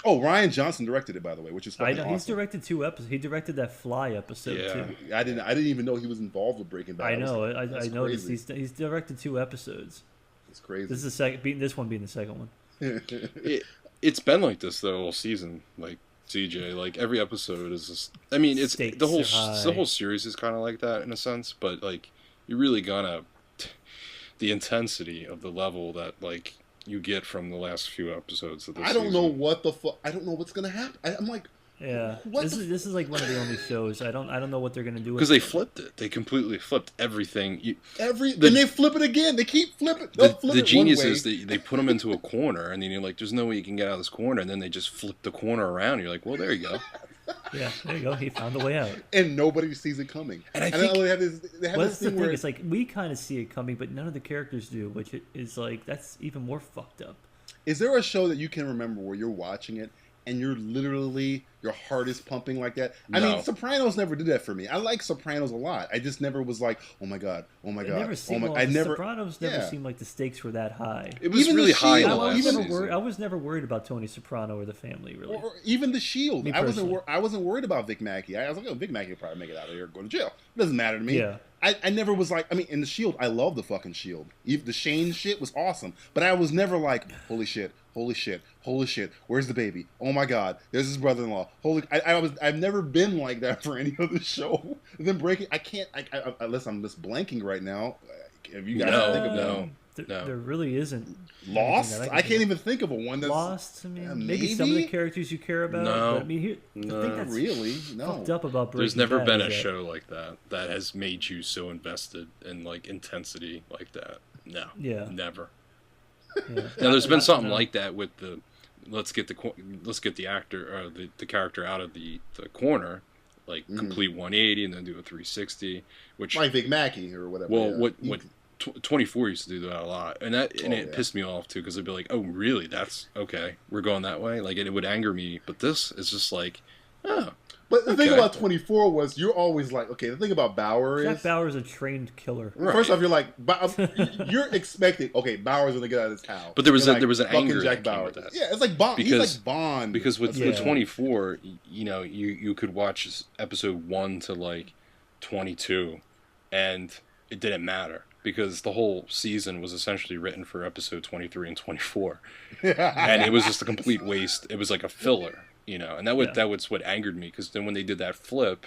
Oh, Rian Johnson directed it, by the way, which is fucking awesome. He's directed 2 episodes. He directed that Fly episode too. I didn't even know he was involved with Breaking Bad. I know. I noticed he's directed 2 episodes. It's crazy. This is the second. This one being the second one. It's been like this the whole season, like CJ. Like every episode is just. I mean, it's the whole series is kind of like that in a sense, but like you're really gonna the intensity of the level that like you get from the last few episodes of this season. Know what the fuck. I don't know what's gonna happen. I'm like, this is like one of the only shows I don't know what they're gonna do because they flipped it. They completely flipped everything. And they flip it again. They keep flipping. The genius is they put them into a corner, and then you're like, "There's no way you can get out of this corner," and then they just flip the corner around. And you're like, "Well, there you go." Yeah, there you go. He found a way out, and nobody sees it coming. And I think that's the thing. It's like we kind of see it coming, but none of the characters do, which is like that's even more fucked up. Is there a show that you can remember where you're watching it and you're literally, your heart is pumping like that? No. I mean, Sopranos never did that for me. I like Sopranos a lot. I just never was like, oh my god. Sopranos never seemed like the stakes were that high. It was really high. I was never worried about Tony Soprano or the family, really. Or even The Shield. I wasn't worried about Vic Mackey. I was like, oh, Vic Mackey will probably make it out of here and go to jail. It doesn't matter to me. Yeah. I never was like, I mean, in The Shield, I love the fucking Shield. The Shane shit was awesome. But I was never like, holy shit, where's the baby? Oh my god, there's his brother-in-law. I've never been like that for any other show. And then I can't, unless I'm just blanking right now. If you guys think of that. There really isn't. Lost? I can't even think of a one that's... Lost? I mean, maybe some of the characters you care about. No. But I mean, the thing that's really fucked up about Breaking There's never Bad been a show like that has made you so invested in like intensity like that. No. Yeah. Never. Yeah. Now there's been something like that with the let's get the actor or the character out of the corner, like complete 180 and then do a 360, which like Vic Mackey or whatever. Well, what 24 used to do that a lot, and it pissed me off too because they'd be like, "Oh, really? That's okay. We're going that way." Like, and it would anger me. But this is just like, oh. But the thing about 24 was you're always like, okay. The thing about Bauer Jack Bauer's a trained killer. Right. First off, you're like, you're expecting, okay, Bauer's gonna get out of his house. But there was an anger Jack Bauer. With that. Yeah, it's like Bond. He's like Bond. Because with 24, you could watch episode 1 to like 22, and it didn't matter. Because the whole season was essentially written for episode 23 and 24. And it was just a complete waste. It was like a filler, and that was what angered me. Because then when they did that flip,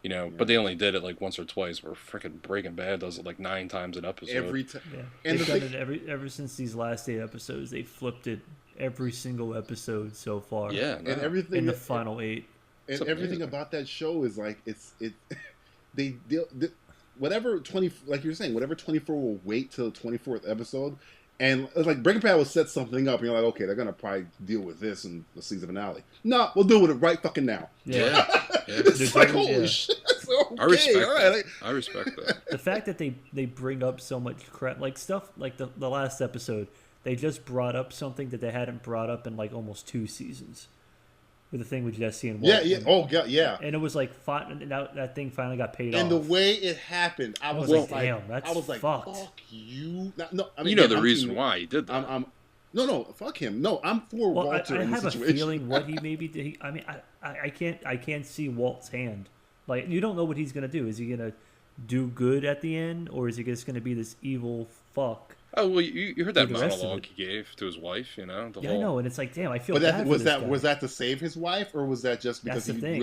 but they only did it like once or twice, where freaking Breaking Bad does it like 9 times an episode. Every time. Yeah. And they've done it ever since these last 8 episodes. They flipped it every single episode so far. Yeah. No. And everything. In the final 8. And everything about that show is like, they whatever 20, like you were saying, whatever 24 will wait till the 24th episode, and it's like Breaking Bad will set something up, and you're like, okay, they're gonna probably deal with this in the season finale. No, we'll deal with it right fucking now. Yeah. It's like holy shit. Okay, I respect that. The fact that they bring up so much crap, like stuff like the last episode, they just brought up something that they hadn't brought up in like almost 2 seasons. With the thing with Jesse and Walt. Yeah. Oh, God, yeah. And it was like, that thing finally got paid off. And the way it happened, I was like, damn, that's fucked. Fuck you. No, I mean, the reason why he did that. No, fuck him. No, I'm for Walter in this situation. I have a feeling what he maybe did. I mean, I can't see Walt's hand. Like, you don't know what he's going to do. Is he going to do good at the end? Or is he just going to be this evil fuck? Oh, well, you heard that monologue he gave to his wife, I know, and it's like, damn, I feel bad for this guy. Was that to save his wife, or was that just because did he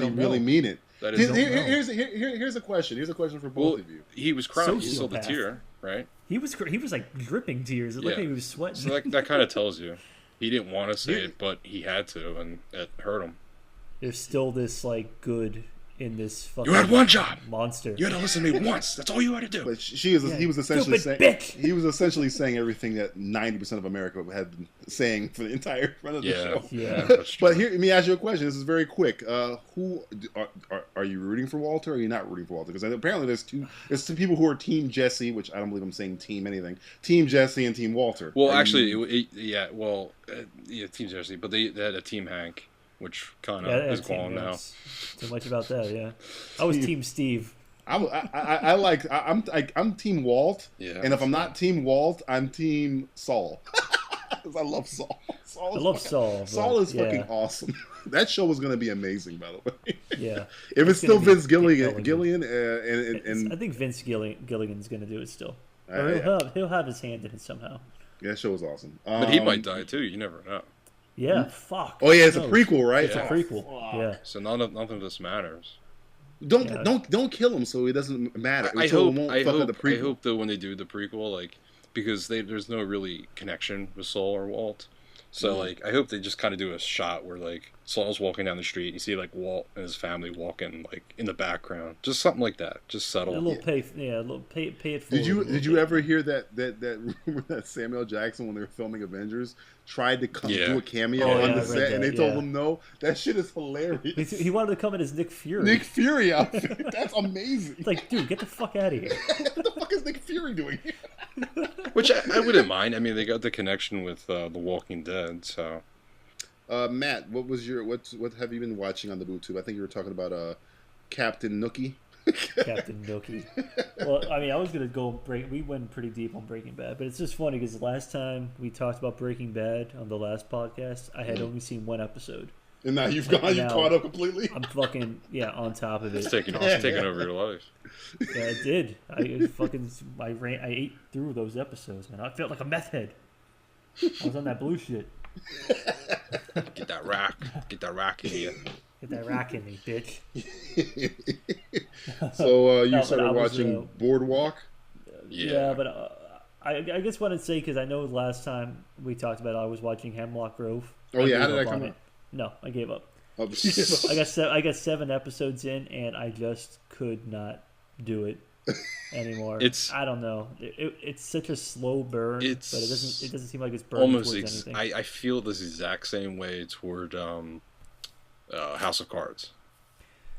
really mean it? Here's a question. Here's a question for both of you. He was crying. He saw the tear, right? He was like dripping tears. It looked like he was sweating. So that kind of tells you he didn't want to say it, but he had to, and it hurt him. There's still this like good in this fucking you had one job, monster. You had to listen to me once. That's all you had to do. But he was essentially saying bitch. He was essentially saying everything that 90% of America had been saying for the entire front of the show. Yeah. But here, let me ask you a question. This is very quick. Who are you rooting for, Walter? Or are you not rooting for Walter? Because apparently there's two people who are Team Jesse, which I don't believe I'm saying Team anything. Team Jesse and Team Walter. Well, actually, Team Jesse, but they had a Team Hank. Which kind of is gone now. Too much about that, yeah. I was Team Steve. I'm Team Walt. Yeah, and if I'm not Team Walt, I'm Team Saul. I love Saul. I love Saul. Saul is fucking awesome. That show was going to be amazing, by the way. Yeah. If it's still Vince Gilligan, I think Vince Gilligan's going to do it still. Or he'll have his hand in it somehow. Yeah, that show was awesome. But he might die too. You never know. Yeah, fuck. Oh yeah, it's a prequel, right? It's a prequel. Yeah. So none of this matters. Don't kill him, so it doesn't matter. I hope that when they do the prequel, like, because there's no really connection with Saul or Walt. So like, I hope they just kind of do a shot where like Saul's walking down the street, and you see like Walt and his family walking like in the background, just something like that, just subtle. A little pay it forward. Did you ever hear that rumor that Samuel Jackson, when they were filming Avengers, tried to come do a cameo on the set, and they told him no? That shit is hilarious. He wanted to come in as Nick Fury. Nick Fury outfit. That's amazing. It's like, dude, get the fuck out of here. What the fuck is Nick Fury doing here? Which I wouldn't mind. I mean, they got the connection with The Walking Dead, so. Matt, what have you been watching on the BooTube? I think you were talking about Captain Nookie. Captain Nookie. Well, I mean, I was gonna we went pretty deep on Breaking Bad, but it's just funny because last time we talked about Breaking Bad on the last podcast, I had only seen one episide. And now you've caught up completely. I'm fucking on top of it. It's taking over your life. Yeah, it did. I ate through those episodes, man. I felt like a meth head. I was on that blue shit. Get that rock in here. Get that rock in me, bitch. So you started watching Boardwalk? Yeah, but I guess what I'd say, because I know last time we talked about it, I was watching Hemlock Grove. Oh yeah, how did that come out? No, I gave up. Oh, I got 7 episodes in, and I just could not do it anymore. I don't know. It's such a slow burn, but it doesn't seem like it's burning almost towards anything. I feel this exact same way toward House of Cards.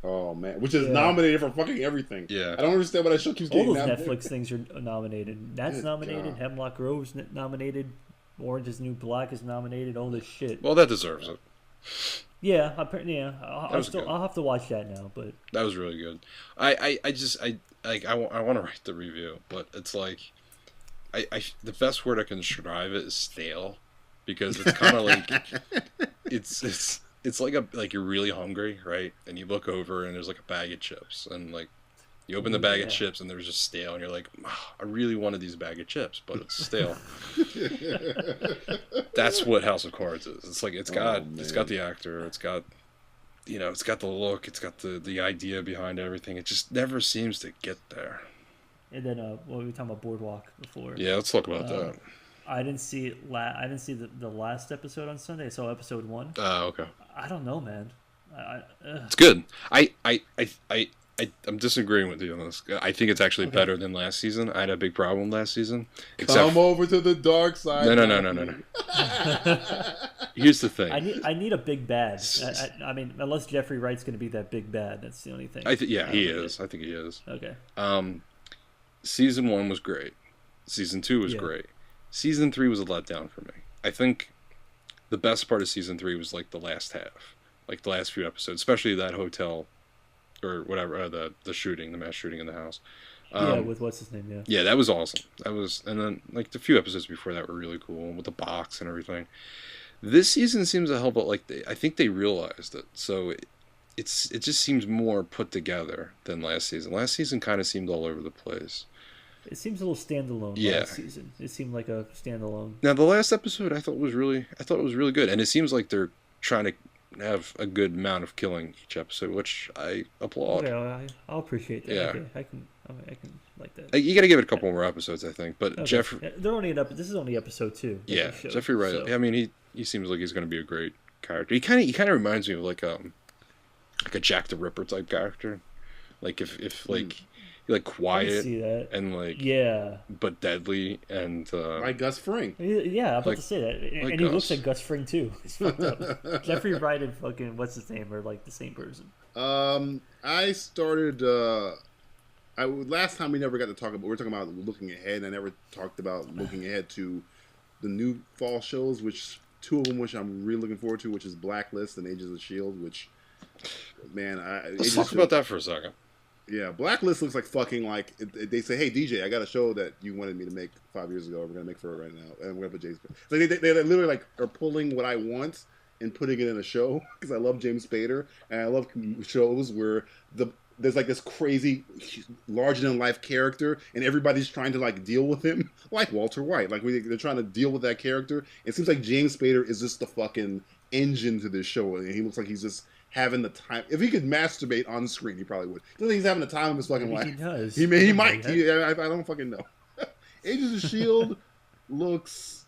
Oh man, which is nominated for fucking everything. Yeah, I don't understand why that show keeps getting nominated. All those Netflix things are nominated. That's nominated. God. Hemlock Grove's nominated. Orange is the New Black is nominated. All this shit. Well, that deserves it. Yeah, I'll have to watch that now. But that was really good. I want to write the review, but it's like, the best word I can describe it is stale, because it's kind of like it's like you're really hungry, right? And you look over and there's like a bag of chips, and like you open the bag of chips and they're just stale, and you're like, I really wanted these bag of chips, but it's stale. That's what House of Cards is. It's like it's got the actor, it's got the look, it's got the idea behind everything. It just never seems to get there. And then we were talking about Boardwalk before. Yeah, let's talk about that. I didn't see it. I didn't see the last episode on Sunday. I saw episode 1. Oh, okay. I don't know, man. It's good. I'm disagreeing with you on this. I think it's actually better than last season. I had a big problem last season. Come over to the dark side. No. Here's the thing. I need a big bad. I mean, unless Jeffrey Wright's going to be that big bad, that's the only thing. He is. I think he is. Okay. Season 1 was great. Season 2 was great. Season 3 was a letdown for me. I think the best part of season 3 was like the last half, like the last few episodes, especially that hotel or whatever, the shooting, the mass shooting in the house. With what's his name? Yeah, that was awesome. And then like the few episodes before that were really cool with the box and everything. This season seems to help out. Like I think they realized it, so it just seems more put together than last season. Last season kind of seemed all over the place. It seems a little standalone last season. It seemed like a standalone. Now the last episode I thought it was really good, and it seems like they're trying to have a good amount of killing each episode, which I applaud. Okay, I'll appreciate that. Yeah. Okay, I can like that. You got to give it a couple more episodes, I think. But Jeffrey, they're only this is only episode 2. Yeah, Jeffrey Wright. So. I mean, he seems like he's going to be a great character. He kind of reminds me of like a Jack the Ripper type character. Like if like. Like quiet and like but deadly and like Gus Fring. Yeah, I'm about to say that, and he looks like Gus Fring too. It's fucked up. Jeffrey Wright and fucking what's his name are like the same person. I started. Last time we never got to talk about. We were talking about looking ahead. I never talked about looking ahead to the new fall shows, which 2 of them, which I'm really looking forward to, which is Blacklist and Agents of S.H.I.E.L.D., which, man, let's talk about that for a second. Yeah, Blacklist looks like fucking like they say, "Hey DJ, I got a show that you wanted me to make 5 years ago. We're gonna make for it right now, and we're gonna put James." So they literally like are pulling what I want and putting it in a show because I love James Spader and I love shows where there's like this crazy larger than life character and everybody's trying to like deal with him, like Walter White. Like they're trying to deal with that character. It seems like James Spader is just the fucking engine to this show, and he looks like he's just having the time. If he could masturbate on screen, he probably would. I don't think he's having the time of his fucking life. He does. He might. I don't fucking know. Agents of S.H.I.E.L.D. looks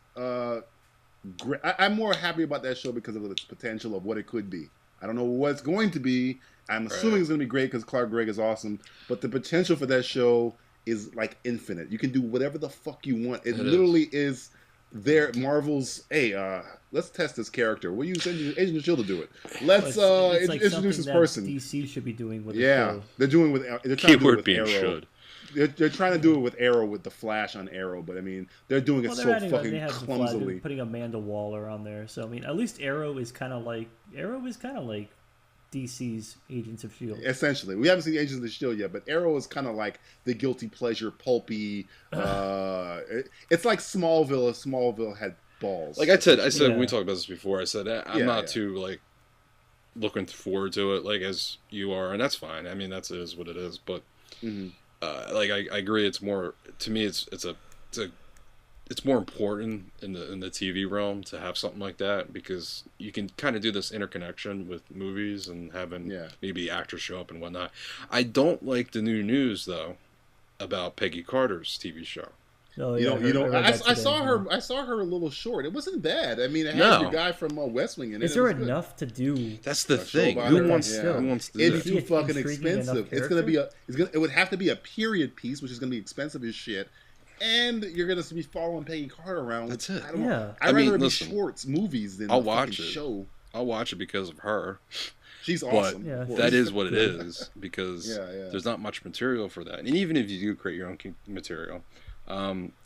great. I'm more happy about that show because of the potential of what it could be. I don't know what it's going to be. I'm assuming it's going to be great because Clark Gregg is awesome. But the potential for that show is like infinite. You can do whatever the fuck you want. It literally is there. Marvel's, hey, let's test this character. We'll use Agent of S.H.I.E.L.D. to do it. Let's like introduce this person. DC should be doing with they're doing with. They're trying to do it with Arrow. Should. They're trying to do it with Arrow, with the Flash on Arrow, but I mean, they're doing it so fucking clumsily. Putting Amanda Waller on there, so I mean, at least Arrow is kind of like DC's Agents of S.H.I.E.L.D. Essentially, we haven't seen Agents of S.H.I.E.L.D. yet, but Arrow is kind of like the guilty pleasure, pulpy. It's like Smallville. If Smallville had balls. Like I said when we talked about this before. I said I'm not too like looking forward to it, like as you are, and that's fine. I mean, that is what it is, but. Mm-hmm. Like I agree, it's more to me. It's more important in the TV realm to have something like that because you can kind of do this interconnection with movies and having maybe actors show up and whatnot. I don't like the new news though about Peggy Carter's TV show. Oh, I saw her. I saw her a little short. It wasn't bad. I mean, it had your guy from West Wing in it. Is there enough to do? That's the thing. Who wants to do that? It's too fucking expensive. It's gonna be it would have to be a period piece, which is gonna be expensive as shit. And you're gonna be following Peggy Carter around. That's it. I'd rather be shorts, movies than I'll watch it. Show. I'll watch it because of her. She's awesome. But that is what it is because there's not much material for that. And even if you do create your own material.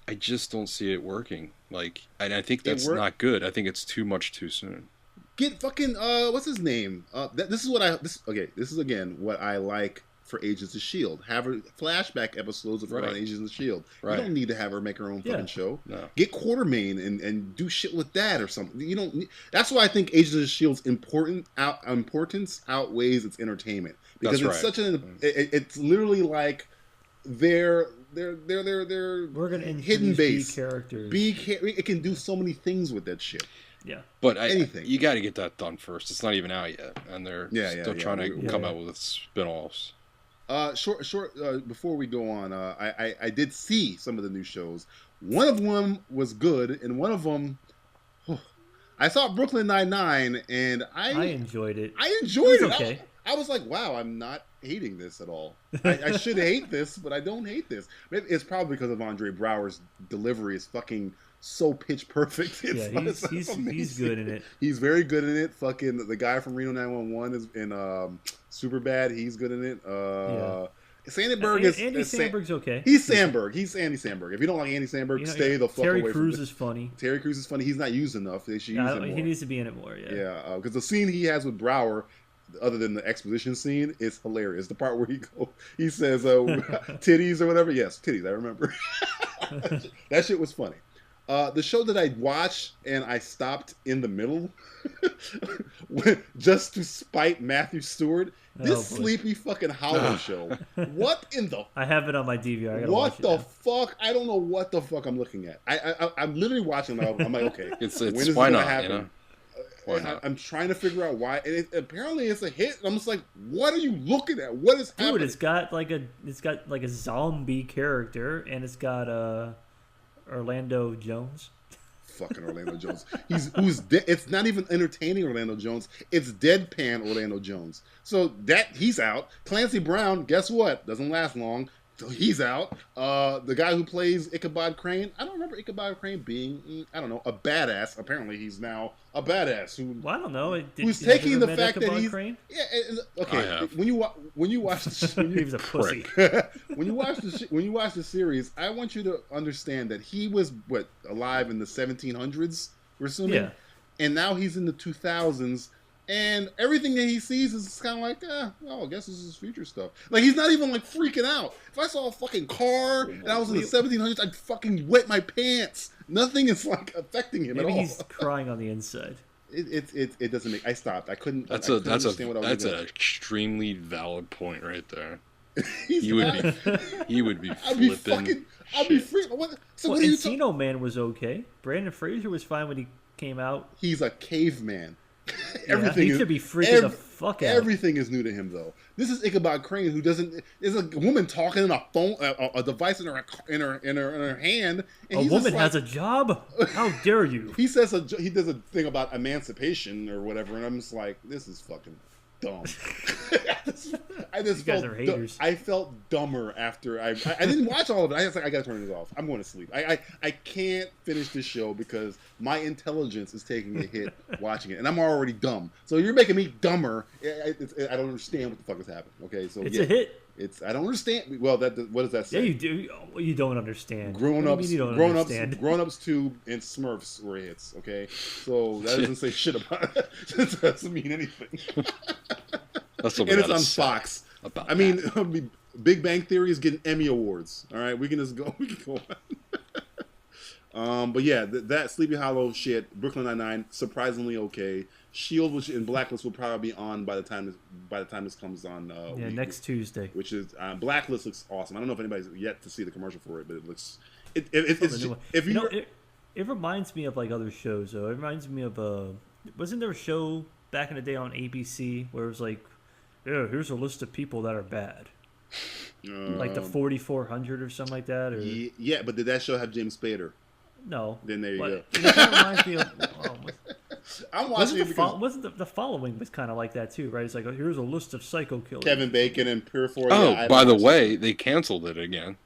I just don't see it working. And I think that's not good. I think it's too much too soon. Get fucking what's his name? This is again what I like for Agents of S.H.I.E.L.D. Have her flashback episodes of her on Agents of S.H.I.E.L.D. You don't need to have her make her own fucking show. No. Get Quartermain and do shit with that or something. You don't. That's why I think Agents of S.H.I.E.L.D.'s importance outweighs its entertainment because it's such an. It's literally like they're we're gonna hidden base characters. It can do so many things with that shit. Yeah, but anything you got to get that done first. It's not even out yet, and they're still trying to come out with spin-offs. Short. Before we go on, I did see some of the new shows. One of them was good, and one of them, I saw Brooklyn Nine-Nine, and I enjoyed it. I enjoyed it. Okay. I was like, wow, I'm not hating this at all. I should hate this, but I don't hate this. Maybe it's probably because of Andre Braugher's delivery is fucking so pitch perfect. He's good in it. He's very good in it. Fucking the guy from Reno 911 is in Superbad. He's good in it. Sandberg is Andy Samberg's okay. He's Samberg. He's Andy Samberg. If you don't like Andy Samberg, stay the fuck Terry away Crews from is funny. Terry Crews is funny. He's not used enough. They should use him more. He needs to be in it more. Yeah, because the scene he has with Brower, other than the exposition scene, is hilarious. The part where he says titties or whatever. Yes, titties. I remember. That shit was funny. The show that I watched and I stopped in the middle just to spite Matthew Stewart. This Sleepy fucking Hollow show. What in the? I have it on my DVR. I gotta what the fuck? I don't know what the fuck I'm looking at. I'm literally watching. I'm like, okay, it's why not? Happen? You know? Why not? I'm trying to figure out why. And apparently it's a hit. I'm just like, what are you looking at? What is happening? Dude, it's got like a zombie character, and it's got Orlando Jones. Fucking Orlando Jones. It's not even entertaining Orlando Jones. It's deadpan Orlando Jones. So he's out. Clancy Brown, guess what? Doesn't last long. So he's out. The guy who plays Ichabod Crane, I don't remember Ichabod Crane being, I don't know, a badass. Apparently he's now a badass. I don't know. Who's taking the fact that he's... Crane? Yeah, okay. When you watch the he was a pussy. when you watch the series, I want you to understand that he was alive in the 1700s, we're assuming? Yeah. And now he's in the 2000s And everything that he sees is kind of like, I guess this is future stuff. Like, he's not even, like, freaking out. If I saw a fucking car and I was in the 1700s, I'd fucking wet my pants. Nothing is, like, affecting him at all. Maybe he's crying on the inside. It doesn't make... I stopped. I couldn't That's understand what I was That's doing. an extremely valid point right there. He would be I'd be freaking... So what are you Encino Man was okay. Brandon Fraser was fine when he came out. He's a caveman. Everything he should be freaking the fuck out. Everything is new to him, though. This is Ichabod Crane, who doesn't. There's a woman talking in a phone, a device in her hand. And a woman has a job. How dare you? He says he does a thing about emancipation or whatever, and I'm just like, this is fucking dumb. I just felt haters. I felt dumber after I didn't watch all of it. I was like, I gotta turn this off. I'm going to sleep. I can't finish this show because my intelligence is taking a hit watching it, and I'm already dumb. So you're making me dumber. I don't understand what the fuck is happening. Okay, so it's a hit. I don't understand. Well, what does that say? Yeah, you do. You don't understand. Grown-ups 2 and Smurfs were hits. Okay, so that doesn't say shit about it. It doesn't mean anything. And it's on Fox. Big Bang Theory is getting Emmy awards. All right, we can go on. But yeah, that Sleepy Hollow shit, Brooklyn Nine-Nine, surprisingly okay. Shield, which in Blacklist will probably be on by the time this comes on. Next Tuesday. Which is Blacklist looks awesome. I don't know if anybody's yet to see the commercial for it, but it looks. It reminds me of like other shows though. It reminds me of wasn't there a show back in the day on ABC where it was like, yeah, here's a list of people that are bad. Like the 4,400 or something like that? Or... Yeah, but did that show have James Spader? No. Then there you go. It reminds me of... I'm watching it because... Wasn't the following was kind of like that too, right? It's like, here's a list of psycho killers. Kevin Bacon and Pure Four. Oh, by the way, they canceled it again.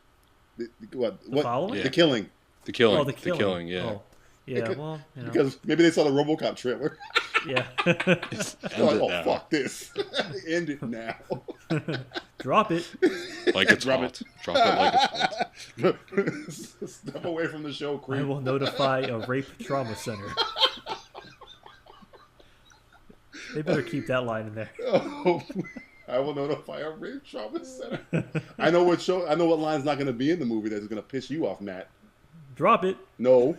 What? Following? Yeah. The Killing. The Killing. Oh, The Killing, yeah. Oh. Yeah, well, because maybe they saw the RoboCop trailer. Yeah. Like, fuck this. End it now. Drop it. Like it's hot. Drop it like it's hot. Step away from the show, Creep. I will notify a rape trauma center. They better keep that line in there. Oh, I will notify a rape trauma center. I know what line's not going to be in the movie that's going to piss you off, Matt. Drop it. No.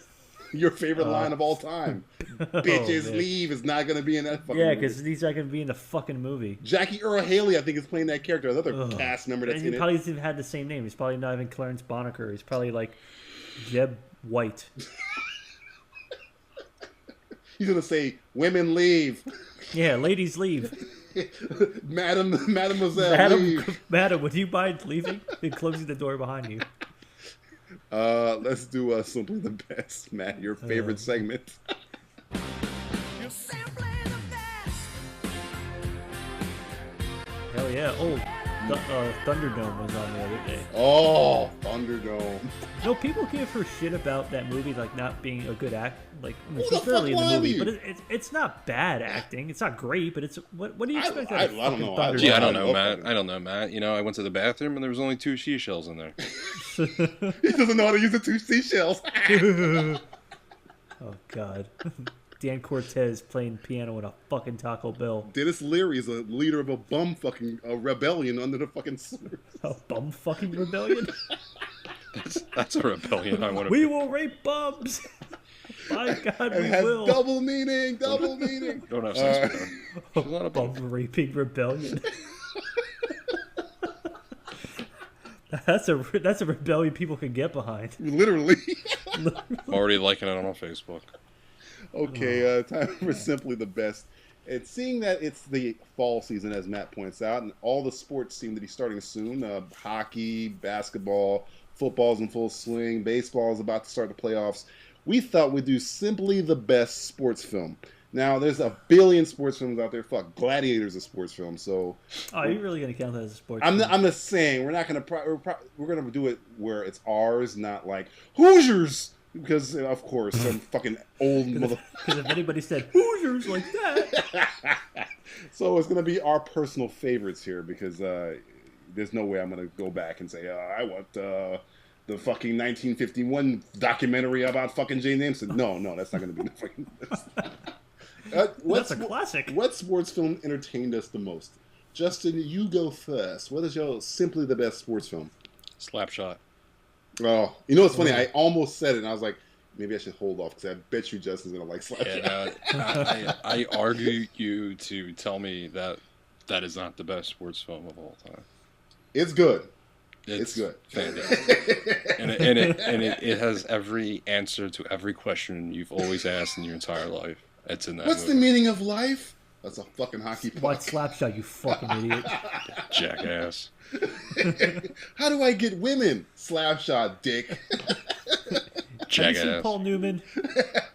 Your favorite line of all time. Bitches leave is not going to be in that fucking movie. Yeah, because he's not going to be in the fucking movie. Jackie Earl Haley, I think, is playing that character. Another cast member that's in it. He probably doesn't even have the same name. He's probably not even Clarence Boddicker. He's probably like Jeb White. He's going to say, women leave. Yeah, ladies leave. Mademoiselle, leave. Madam, would you mind leaving and closing the door behind you? Let's do Simply the Best, Matt, your favorite segment. You're simply the best. Hell yeah. Oh, Thunderdome was on the other day. Oh, Thunderdome. No, people give her shit about that movie, like not being a good act. Like, I mean, she's early in the movie, but it's not bad acting. It's not great, but it's what do you expect? I don't know. I don't know, Matt. I don't know, Matt. You know, I went to the bathroom and there was only 2 seashells in there. He doesn't know how to use the 2 seashells. Oh God. Dan Cortez playing piano in a fucking Taco Bell. Dennis Leary is a leader of a bum fucking rebellion under the fucking sewers. A bum fucking rebellion? That's a rebellion I want to We will rape bums! By God, we will. Double meaning. Don't have sense with her. She's not a bum raping rebellion. That's a rebellion people can get behind. Literally. Already liking it on Facebook. Okay, time for Simply the Best. It's seeing that it's the fall season, as Matt points out, and all the sports seem to be starting soon. Hockey, basketball, football's in full swing, baseball is about to start the playoffs. We thought we'd do Simply the Best sports film. Now, there's a billion sports films out there. Fuck, Gladiator's a sports film, so... Oh, are you really going to count that as a sports film? I'm just saying, we're not going to... We're going to do it where it's ours, not like, Hoosiers! Because, of course, some fucking old mother... Because if anybody said, Hoosiers like that... So it's going to be our personal favorites here, because there's no way I'm going to go back and say, I want the fucking 1951 documentary about fucking Jane Ampson. No, that's not going to be the fucking... That's a classic. What sports film entertained us the most? Justin, you go first. What is your simply the best sports film? Slapshot. Oh, you know what's funny? I almost said it, and I was like, maybe I should hold off because I bet you Justin's gonna like Slapshot. Yeah, I argue you to tell me that is not the best sports film of all time. It's good. It's good. Fantastic. and it has every answer to every question you've always asked in your entire life. It's in that What's movie. the meaning of life? That's a fucking hockey puck. Watch Slapshot, you fucking idiot. Jackass. How do I get women? Slapshot, dick. Jackass. Have you seen Paul Newman?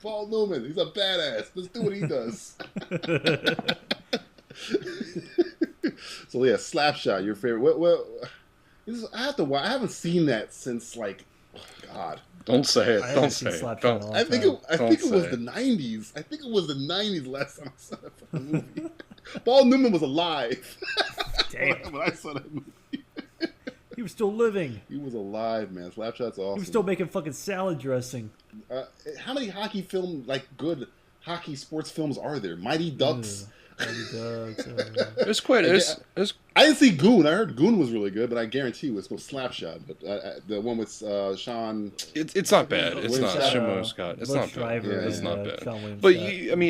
Paul Newman. He's a badass. Let's do what he does. So yeah, Slapshot, your favorite. I have to watch. I haven't seen that since like, oh God. Don't say it. Don't say it. Don't. I think it was the 90s. I think it was the 90s last time I saw that fucking movie. Paul Newman was alive. Damn. When I saw that movie. He was still living. He was alive, man. Slapshot's awesome. He was still making fucking salad dressing. How many good hockey sports films are there? Mighty Ducks. It's quite. I didn't see Goon. I heard Goon was really good, but I guarantee you it's called Slapshot. But the one with Sean. It's not bad. It's not Shimo Scott. It's not bad. It's not bad. But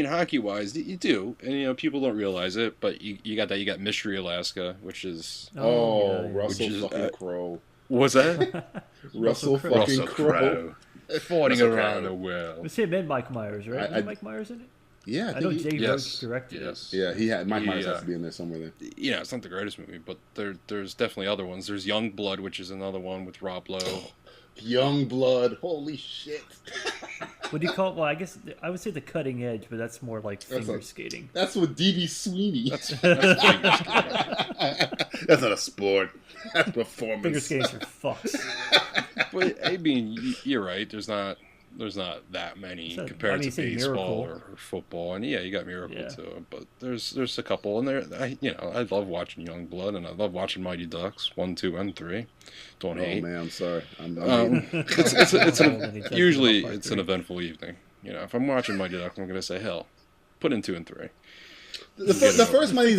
hockey wise, you do, and people don't realize it. But you got Mystery Alaska, which is Russell fucking Crowe. What's that? Russell fucking Crowe. Floating around the world. It's him and Mike Myers, right? Was Mike Myers in it? Yeah, I know Jay Roach directed it. Yeah, he had Mike Myers has to be in there somewhere. There. Yeah, it's not the greatest movie, but there's definitely other ones. There's Young Blood, which is another one with Rob Lowe. Young Blood, holy shit! What do you call it? Well, I guess I would say the Cutting Edge, but that's more like figure skating. That's with D.B. Sweeney. That's figure skating. That's not a sport. That's performance. Figure skating's for fucks. But I mean, you're right. There's not that many compared to baseball or football, and you got Miracle too. But there's a couple, and I love watching Young Blood, and I love watching Mighty Ducks 1, 2, and 3. Don't hate. Oh man, I'm sorry. Usually it's an eventful evening. If I'm watching Mighty Ducks, I'm gonna say hell, put in 2 and 3. The first Mighty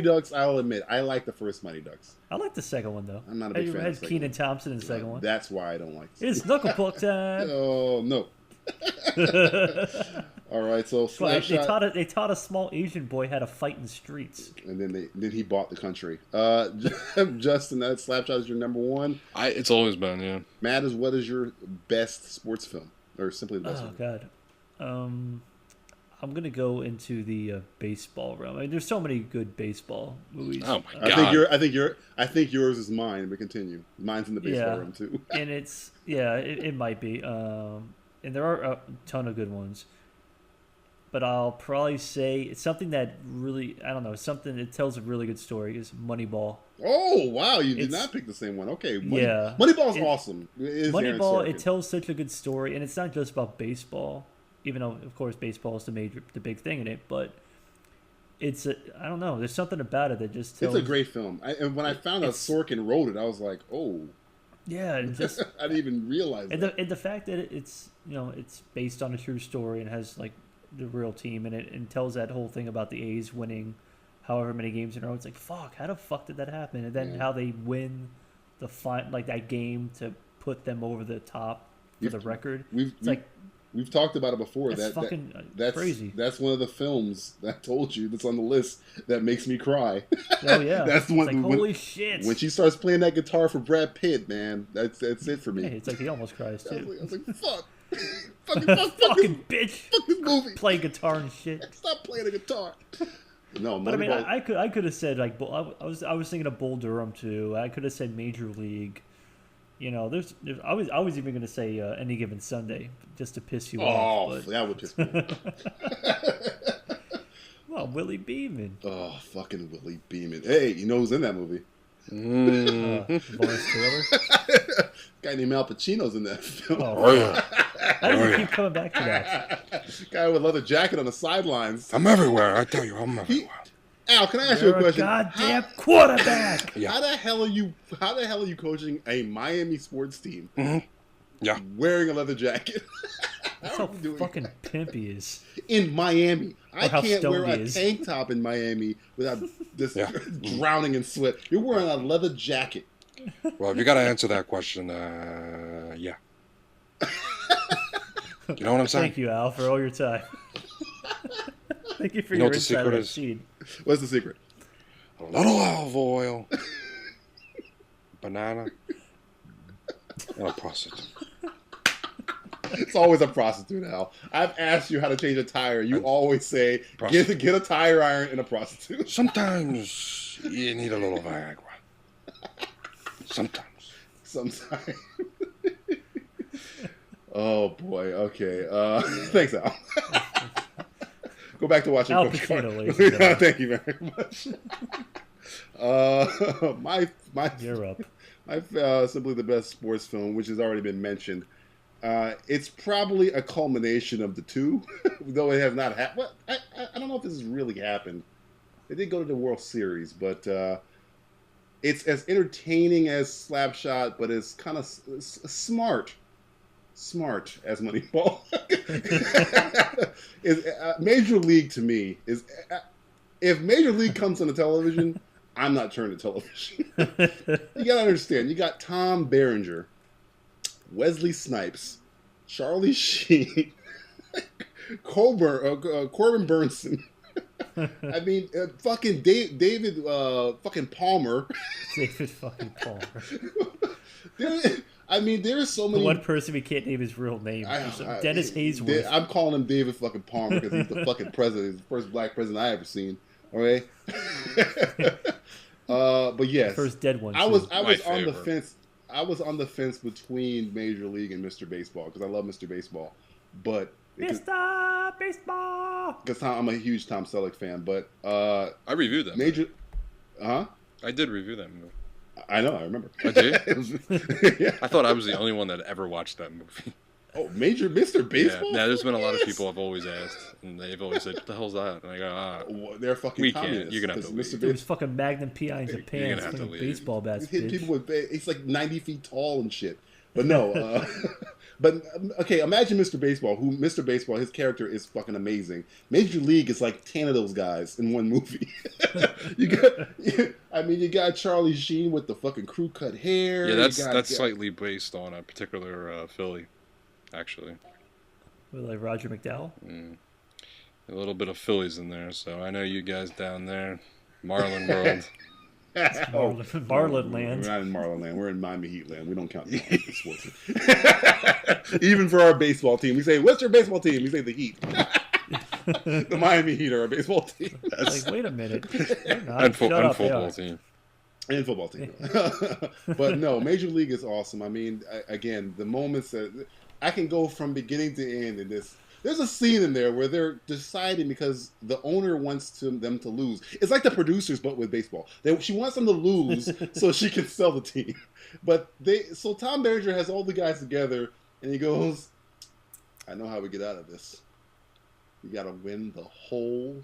Ducks, I'll admit, I like the first Mighty Ducks. I like the second one though. I'm not a big fan. I had Kenan Thompson in the second one. That's why I don't like it. It's knuckle puck time. Oh no. All right, so Slapshot. They taught a small Asian boy how to fight in the streets. And then he bought the country. Justin, that Slapshot is your number one. It's always been, yeah. Matt, what is your best sports film, or simply the best? Oh God. I'm gonna go into the baseball realm. I mean, there's so many good baseball movies. Oh my God! I think yours is mine. But continue. Mine's in the baseball realm too. And it might be. And there are a ton of good ones. But I'll probably say it's something that really, I don't know, something that tells a really good story is Moneyball. Oh wow! You did not pick the same one. Okay. Moneyball's awesome. Moneyball. It tells such a good story, and it's not just about baseball. Even though, of course, baseball is the big thing in it, but I don't know. There's something about it that just tells. It's a great film. And when I found out Sorkin wrote it, I was like, oh. Yeah, and just I didn't even realize that. And the fact that it's based on a true story and has like the real team in it and tells that whole thing about the A's winning however many games in a row. It's like, fuck, how the fuck did that happen? And then how they win that game to put them over the top for the record. We've talked about it before. That's that's crazy. That's one of the films that I told you that's on the list that makes me cry. Oh yeah, that's the one. It's like, holy shit! When she starts playing that guitar for Brad Pitt, man, that's it for me. Hey, it's like he almost cries too. I was like fuck, fucking bitch, fuck this movie. Play guitar and shit. Stop playing the guitar. No, but I mean, I could have said like I was thinking of Bull Durham too. I could have said Major League. I was even going to say Any Given Sunday just to piss you off. Oh, that would piss me off. Well, Willie Beeman. Oh, fucking Willie Beeman. Hey, you know who's in that movie? Lawrence Taylor. Guy named Al Pacino's in that film. Oh, yeah. How does he keep coming back to that? Guy with a leather jacket on the sidelines. I'm everywhere. I tell you, I'm everywhere. Al, can I ask you a question? Goddamn quarterback. How the hell are you coaching a Miami sports team? Mm-hmm. wearing a leather jacket. That's how fucking pimp he is. In Miami. I can't wear a tank top in Miami without just drowning in sweat. You're wearing a leather jacket. Well, if you got to answer that question, yeah. You know what I'm saying? Thank you, Al, for all your time. Thank you for your insight on the scene. What's the secret? A little olive oil, banana, and a prostitute. It's always a prostitute, Al. I've asked you how to change a tire. You always say, get a tire iron and a prostitute. Sometimes you need a little Viagra. Sometimes. Oh, boy. Okay. Thanks, Al. Go back to watching Coach Carter. Thank you very much. You're up. My Simply the Best sports film, which has already been mentioned, it's probably a culmination of the two, though it has not happened. I don't know if this has really happened. They did go to the World Series, but it's as entertaining as Slapshot, but it's kind of smart as Moneyball. Major League to me is if Major League comes on the television, I'm not turning to television. You gotta understand. You got Tom Berenger, Wesley Snipes, Charlie Sheen, Corbin Burnson. I mean, fucking David fucking Palmer. David fucking Palmer. There's so many. The one person we can't name his real name. Dennis Haysworth. I'm calling him David fucking Palmer because he's the fucking president. He's the first black president I ever seen. All right. But yes, first dead one. I was on the fence. I was on the fence between Major League and Mr. Baseball because I love Mr. Baseball, but Mr. Baseball. Because I'm a huge Tom Selleck fan, but I reviewed that. I did review that movie. I know, I remember. I did? Yeah. I thought I was the only one that ever watched that movie. Oh, Mr. Baseball? Yeah, there's been a lot of people I've always asked, and they've always said, what the hell's that? And I go, well, they're fucking we communists. can't. You're going to have to leave. There was fucking Magnum P.I. in Japan playing baseball bats, He's hitting people with, he's like 90 feet tall and shit. But no, but okay, imagine Mr. Baseball, Mr. Baseball, his character is fucking amazing. Major League is like 10 of those guys in one movie. You got Charlie Sheen with the fucking crew cut hair. Yeah, that's slightly based on a particular Philly, actually. With like Roger McDowell? A little bit of Phillies in there, so I know you guys down there, Marlin World. Marlin Land. We're not in Marlin Land. We're in Miami Heat Land. We don't count sports. Even for our baseball team, we say, "What's your baseball team?" We say the Heat. The Miami Heat are our baseball team. Like, wait a minute. And football team. And football team. But no, Major League is awesome. I mean, again, the moments that I can go from beginning to end in this. There's a scene in there where they're deciding because the owner wants them to lose. It's like the producers, but with baseball. She wants them to lose so she can sell the team. But so Tom Berenger has all the guys together, and he goes, "I know how we get out of this. You got to win the whole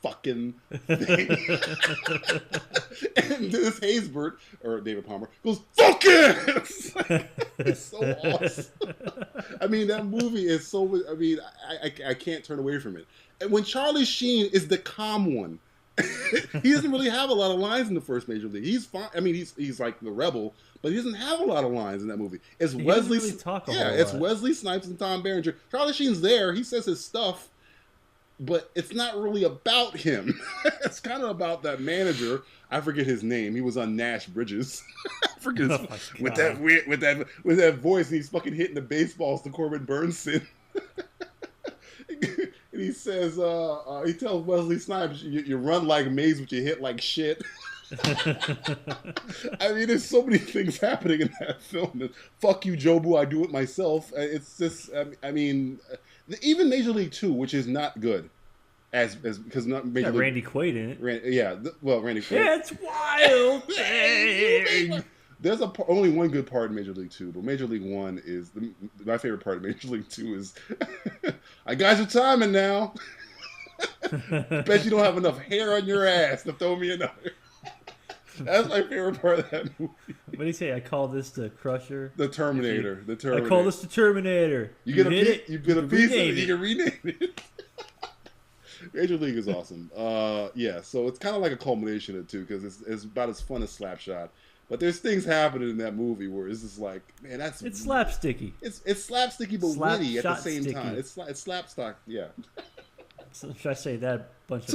fucking thing." And Dennis Haysbert, or David Palmer, goes, "Fuck it!" It's so awesome. I mean, that movie is so. I mean, I can't turn away from it. And when Charlie Sheen is the calm one, he doesn't really have a lot of lines in the first Major League. He's fine. I mean, he's like the rebel, but he doesn't have a lot of lines in that movie. It's Wesley. Really talk a it's lot. Wesley Snipes and Tom Berenger. Charlie Sheen's there. He says his stuff. But it's not really about him. It's kind of about that manager. I forget his name. He was on Nash Bridges. I forget his, with that voice, and he's fucking hitting the baseballs to Corbin Burnson. And he says, he tells Wesley Snipes, "You run like Maze, but you hit like shit." I mean, there's so many things happening in that film. Fuck you, Jobu. I do it myself. It's just, I mean. Even Major League 2, which is not good, because not Major League. Randy Quaid in it. Randy Quaid. It's wild thing. There's only one good part in Major League 2, but Major League 1 is my favorite part of Major League 2 is I got your timing now. Bet you don't have enough hair on your ass to throw me another. That's my favorite part of that movie. do you say? I call this the Crusher. The Terminator. The Terminator. I call this the Terminator. You get a piece of it. You can rename it. Major League is awesome. Yeah, so it's kind of like a culmination of it too, because it's about as fun as Slapshot. But there's things happening in that movie where it's just like, man, it's slapsticky. It's slapsticky but witty at the same time. It's slapstock, yeah. So should I say that bunch it's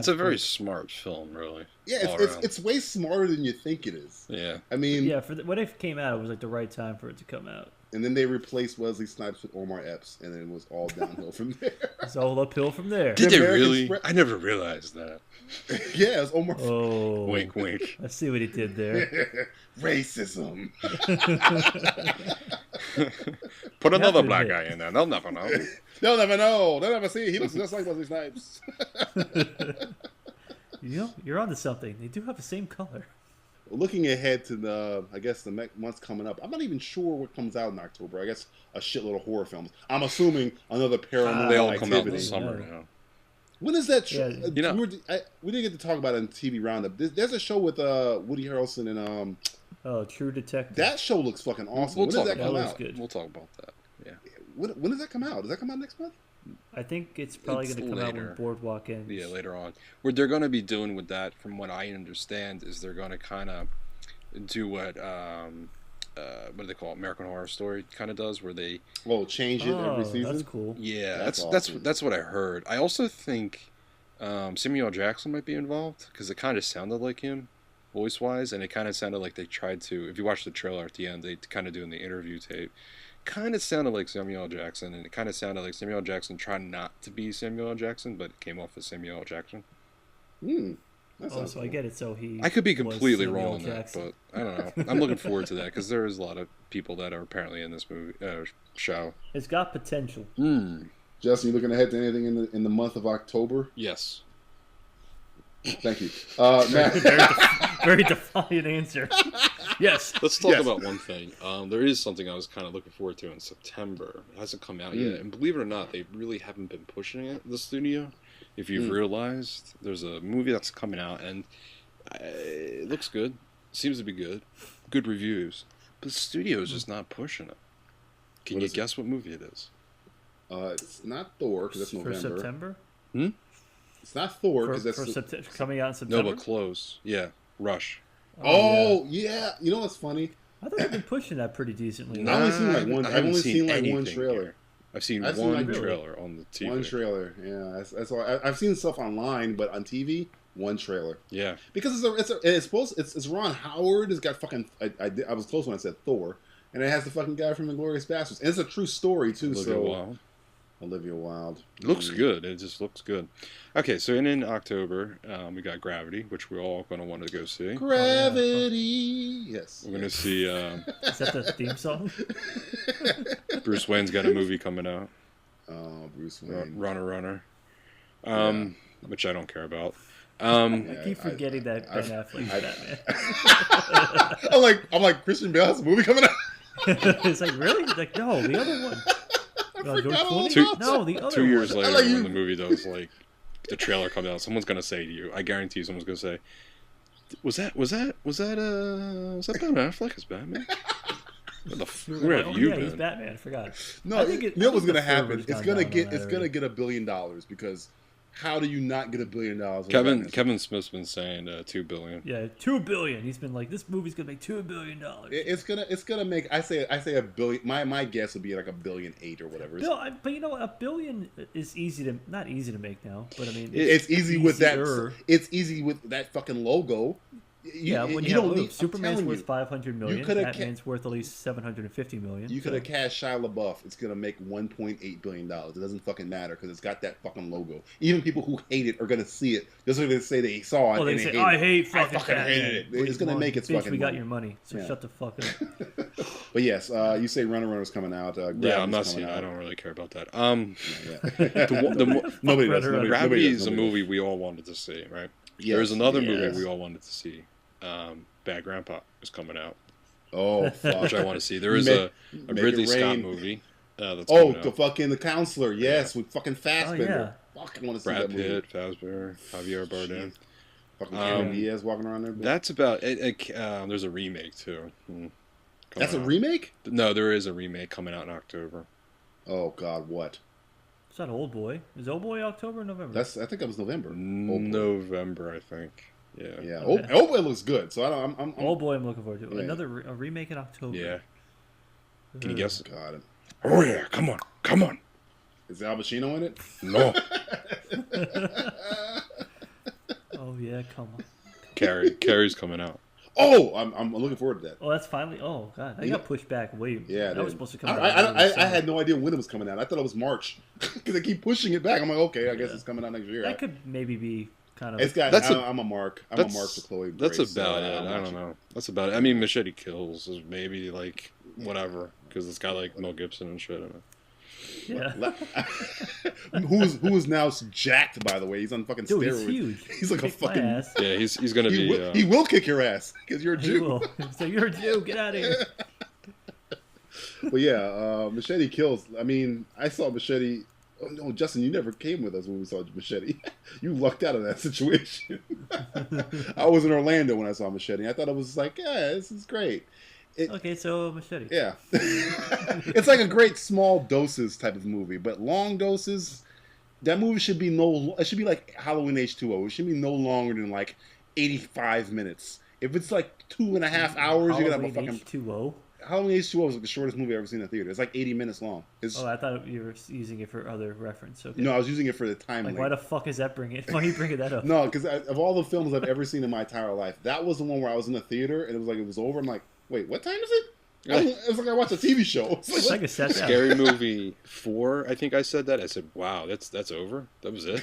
a very smart film, really. Yeah, it's way smarter than you think it is. Yeah, I mean, yeah. When it came out, it was like the right time for it to come out. And then they replaced Wesley Snipes with Omar Epps, and then it was all downhill from there. It's all uphill from there. Did they really? I never realized that. Yeah, it's Omar. Oh, wink, wink. I see what he did there. Racism. Put another black guy in there. They'll never know. They'll never know. They'll never see. He looks just like Wesley Snipes. You're onto something. They do have the same color. Looking ahead to the months coming up, I'm not even sure what comes out in October. I guess a shitload of horror films. I'm assuming another Paranormal They all Activity. come out in the summer now. When is that? Yeah. We didn't get to talk about it on TV Roundup. There's a show with Woody Harrelson and True Detective. That show looks fucking awesome. When does that come out? Good. We'll talk about that. Yeah. When does that come out? Does that come out next month? I think it's probably going to come out when Boardwalk ends. Yeah, later on. What they're going to be doing with that, from what I understand, is they're going to kind of do what do they call it? American Horror Story kind of does, where they change it every season. That's cool. Yeah, awesome. that's what I heard. I also think Samuel L. Jackson might be involved, because it kind of sounded like him, voice wise, and it kind of sounded like they tried to. If you watch the trailer at the end, they kind of doing the interview tape. Kind of sounded like Samuel L. Jackson, and it kind of sounded like Samuel L. Jackson trying not to be Samuel L. Jackson, but it came off as Samuel L. Jackson. So cool. I get it. So I could be completely wrong on that, but I don't know. I'm looking forward to that, because there is a lot of people that are apparently in this movie show. It's got potential. Justin, you looking ahead to anything in the month of October? Yes. Thank you, Matt. Very defiant answer. Yes. Let's talk about one thing. There is something I was kind of looking forward to in September. It hasn't come out yet, and believe it or not, they really haven't been pushing it in the studio. If you've realized, there's a movie that's coming out, and it looks good. Seems to be good. Good reviews. But the studio is just not pushing it. Can you guess what movie it is? It's not Thor, because that's November. For September? It's not Thor, because that's... coming out in September? No, but close. Yeah. Rush. Yeah. You know what's funny? I thought they've been pushing that pretty decently. I've only seen one trailer. Here. I've seen one trailer on the TV. One trailer, yeah. That's all. I've seen stuff online, but on TV, one trailer. Yeah. Because it's Ron Howard. It's got fucking... I was close when I said Thor. And it has the fucking guy from Inglourious Basterds. And it's a true story, too. Olivia Wilde. It looks good. It just looks good. Okay, so in October, we got Gravity, which we're all going to want to go see. Gravity! Yes. We're going to see... Is that the theme song? Bruce Wayne's got a movie coming out. Oh, Bruce Wayne. Runner. Which I don't care about. I keep forgetting that Ben Affleck's Batman. I'm like, Christian Bale has a movie coming out? It's like, really? He's like, no, the other one. The other 2 years one. later, when the movie does, like, the trailer comes out, someone's gonna say to you, I guarantee someone's gonna say, was that Ben Affleck as Batman? Where have you been? He's Batman. I forgot. No, you know what's gonna happen? It's gonna get $1 billion, because how do you not get $1 billion? Kevin Smith's been saying $2 billion. Yeah, $2 billion. He's been like, this movie's gonna make $2 billion. It's gonna make. I say $1 billion. My guess would be like $1.8 billion or whatever. But you know what? $1 billion is not easy to make now. But I mean, it's easy with that. It's easy with that fucking logo. When you don't need Superman's worth $500 million. Batman's worth at least $750 million. You could have cast Shia LaBeouf. It's gonna make $1.8 billion. It doesn't fucking matter, because it's got that fucking logo. Even people who hate it are gonna see it. Just so they say they saw it. Well, they say, I hate fucking hated it. It's gonna make its fucking. We got your money, so shut the fuck up. But yes, you say Runner's coming out. I'm not seeing it. I don't really care about that. Nobody does. Gravity is a movie we all wanted to see, right? Yes, there's another movie we all wanted to see. Bad Grandpa is coming out. Oh, fuck. Which I want to see. There is a Ridley Scott movie that's coming out. The Counselor. Yes, with fucking Fassbender. Oh, yeah. Fuck, I want to see Brad that movie. Pitt, Fassbender, Javier Bardem. Fucking Cameron Diaz walking around there. That's about it. There's a remake too. That's a remake? No, there is a remake coming out in October. Oh God, what? It's not Old Boy. Is Old Boy October or November? I think that was November. November, I think. Yeah. Yeah. Okay. Old Boy looks good, so I'm Old Boy, I'm looking forward to. Yeah. A remake in October. Yeah. Can you guess? God. Oh yeah, come on. Is Al Pacino in it? No. Oh yeah, come on. Carrie's coming out. Oh, I'm looking forward to that. Oh, that's finally. Oh God, I got pushed back way. Yeah, that was supposed to come out. I had no idea when it was coming out. I thought it was March because they keep pushing it back. I'm like, okay, I guess it's coming out next year. That could maybe be kind of. It's got. I'm a mark. I'm a mark for Chloe Grace. That's about it. I don't know. That's about it. I mean, Machete Kills is maybe like whatever because it's got like Mel Gibson and shit in it. Yeah. who is now jacked, by the way. He's on fucking steroids. He's huge. He's like a fucking. Yeah, he's gonna be. He will kick your ass because you're a Jew. He will. So you're a Jew. Get out of here. But yeah, Machete Kills. I mean, I saw Machete. Oh no, Justin, you never came with us when we saw Machete. You lucked out of that situation. I was in Orlando when I saw Machete. I thought it was like, yeah, this is great. Okay, so Machete. Yeah. It's like a great small doses type of movie, but long doses, that movie should be it should be like Halloween H2O. It should be no longer than like 85 minutes. If it's like 2.5 hours, you're going to have a fucking... H2O? Halloween H2O is like the shortest movie I've ever seen in the theater. It's like 80 minutes long. I thought you were using it for other reference. Okay. No, I was using it for the time. Like, why the fuck is that bringing it? Why are you bringing that up? No, because of all the films I've ever seen in my entire life, that was the one where I was in the theater and it was over. I'm like, wait, what time is it? It was like I watched a TV show. It's like a set down. Scary Movie 4, I think I said that. I said, wow, that's over? That was it?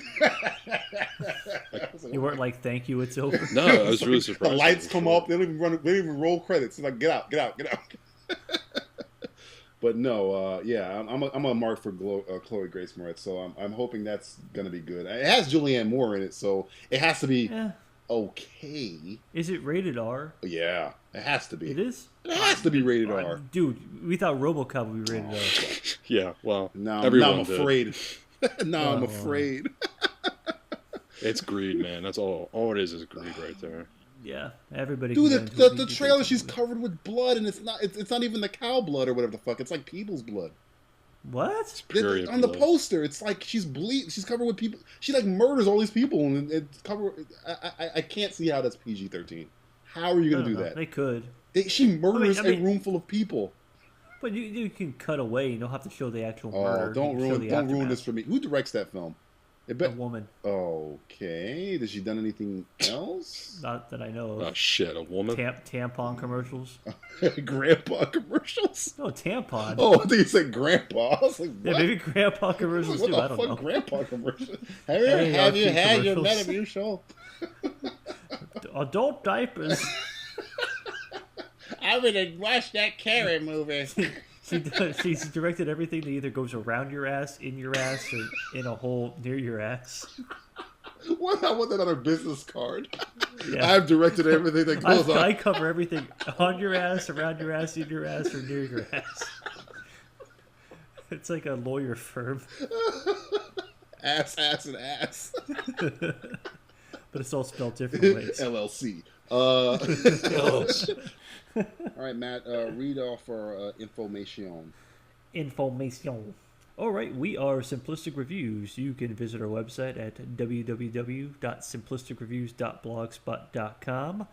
You weren't like, thank you, it's over? No, I was really surprised. The lights come up, they don't even roll credits. It's like, get out. But no, yeah, I'm a mark for Chloe Grace Moretz, so I'm hoping that's going to be good. It has Julianne Moore in it, so it has to be okay. Is it rated R? Yeah, it has to be. It is? It has to be rated R. Dude, we thought RoboCop would be rated R. Yeah, well, now I'm afraid. I'm afraid. It's greed, man. That's all it is greed right there. Yeah, everybody. Dude, the trailer, she's covered with blood, and it's not even the cow blood or whatever the fuck. It's like people's blood. What? On the poster, it's like she's covered with people. She like murders all these people, and it's covered. I can't see how that's PG-13. How are you gonna do that? They could. She murders a room full of people. But you can cut away. You don't have to show the actual murder. Don't ruin this for me. Who directs that film? A woman. Okay. Has she done anything else? Not that I know of. Oh, shit. A woman? Tampon commercials. Grandpa commercials? No, tampon. Oh, I think you said grandpa. I was like, what? Yeah, maybe grandpa commercials too. I don't know. Grandpa commercials? Have you had your Metamucil? Adult diapers. I'm gonna watch that Carrie movie. She's directed everything that either goes around your ass, in your ass, or in a hole near your ass. What? I want that on her business card. Yeah. I've directed everything that goes on. I cover everything on your ass, around your ass, in your ass, or near your ass. It's like a lawyer firm. Ass, and ass. But it's all spelled different ways. LLC. All right, Matt, read off our information. All right, we are Simplistic Reviews. You can visit our website at www.simplisticreviews.blogspot.com.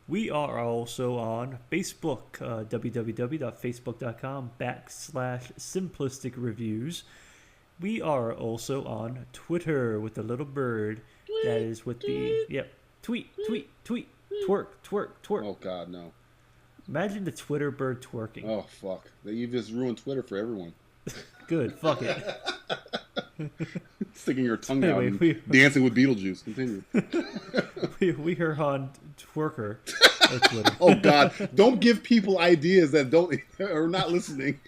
We are also on Facebook, www.facebook.com/Simplistic Reviews. We are also on Twitter with the little bird that is with the tweet, twerk. Oh God, no! Imagine the Twitter bird twerking. Oh fuck! You just ruined Twitter for everyone. Good, fuck it. Sticking your tongue out and dancing with Beetlejuice. Continue. we are on Twerker. Oh God! Don't give people ideas that are not listening.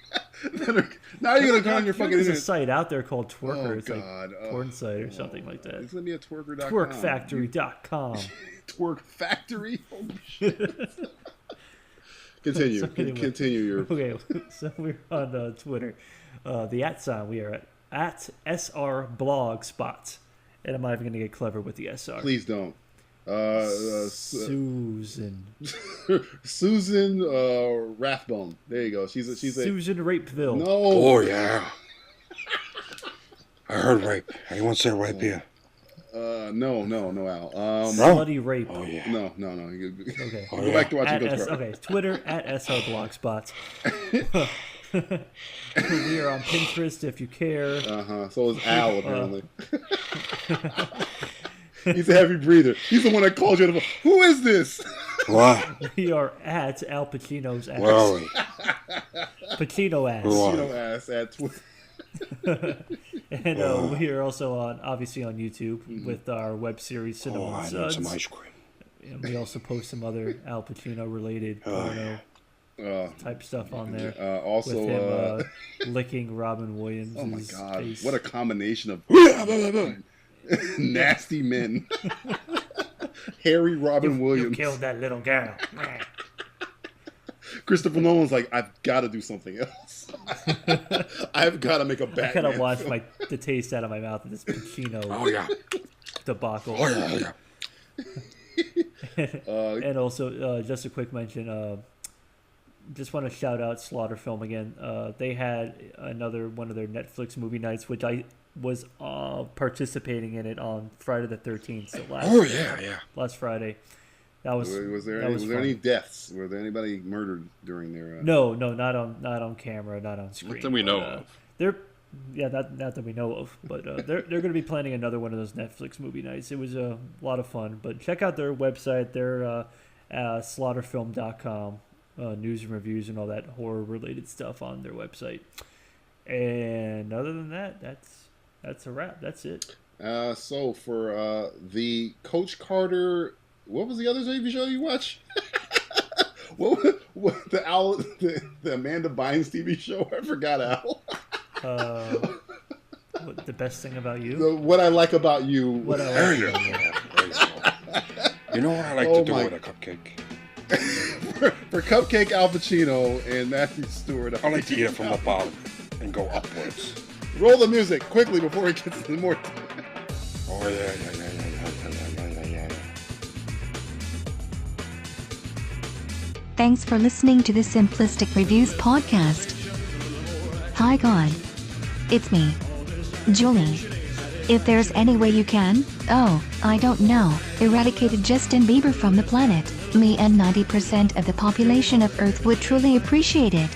Now you're gonna go on your fucking. There's a site out there called Twerker. Oh, it's God. like a porn site or something like that. It's gonna be a twerker.com. Twerkfactory.com. Twerk Factory. Oh shit. Continue. Continue your. Okay, so we're on Twitter. The @ sign, we are at SR Blogspot. And I'm not even going to get clever with the SR. Please don't. Susan. Susan Rathbone. There you go. She's Susan Rapeville. No. Oh yeah. I heard rape. Anyone say rape here? No, Al. Bloody rape. Oh yeah. No. Okay. Go back to watching Ghost Carter. Okay. Twitter @SRBlogspots. We are on Pinterest if you care. So is Al apparently. He's a heavy breather. He's the one that called you. Who is this? What? We are at Al Pacino's ass. Where are we? Pacino ass. Pacino ass at Twitter. And we are also obviously on YouTube with our web series Cinema I Suds. need some ice cream. And we also post some other Al Pacino related type stuff on there. Also, with him licking Robin Williams. Oh my God! Face. What a combination of nasty men. Harry Robin Williams. You killed that little girl. Christopher Nolan's like, I've got to do something else. I've got to make a Batman. I kind of watched the taste out of my mouth of this Pacino debacle. Oh yeah. And also, just a quick mention. Just want to shout out Slaughter Film again. They had another one of their Netflix movie nights, which I was participating in it on Friday the 13th. So last Friday. Was there any deaths? Were there anybody murdered during their? No, not on camera, not on screen. Not that we know of. Not that we know of, but they're going to be planning another one of those Netflix movie nights. It was a lot of fun, but check out their website. They're slaughterfilm.com. News and reviews and all that horror related stuff on their website. And other than that, that's a wrap. That's it. So for the Coach Carter. What was the other TV show you watched? what the Amanda Bynes TV show? I forgot, Al. What, the best thing about you? What I like about you. There you go. You know what I like to do with a cupcake? for Cupcake Al Pacino and Matthew Stewart. I like to eat it from the bottom and go upwards. Roll the music quickly before it gets to the more. Oh yeah. Thanks for listening to the Simplistic Reviews Podcast. Hi God. It's me, Julie. If there's any way you can, I don't know, eradicated Justin Bieber from the planet, me and 90% of the population of Earth would truly appreciate it.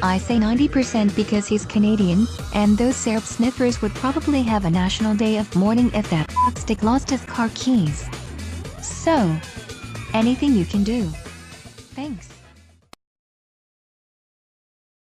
I say 90% because he's Canadian, and those syrup sniffers would probably have a national day of mourning if that stick lost his car keys. So, anything you can do. Thanks.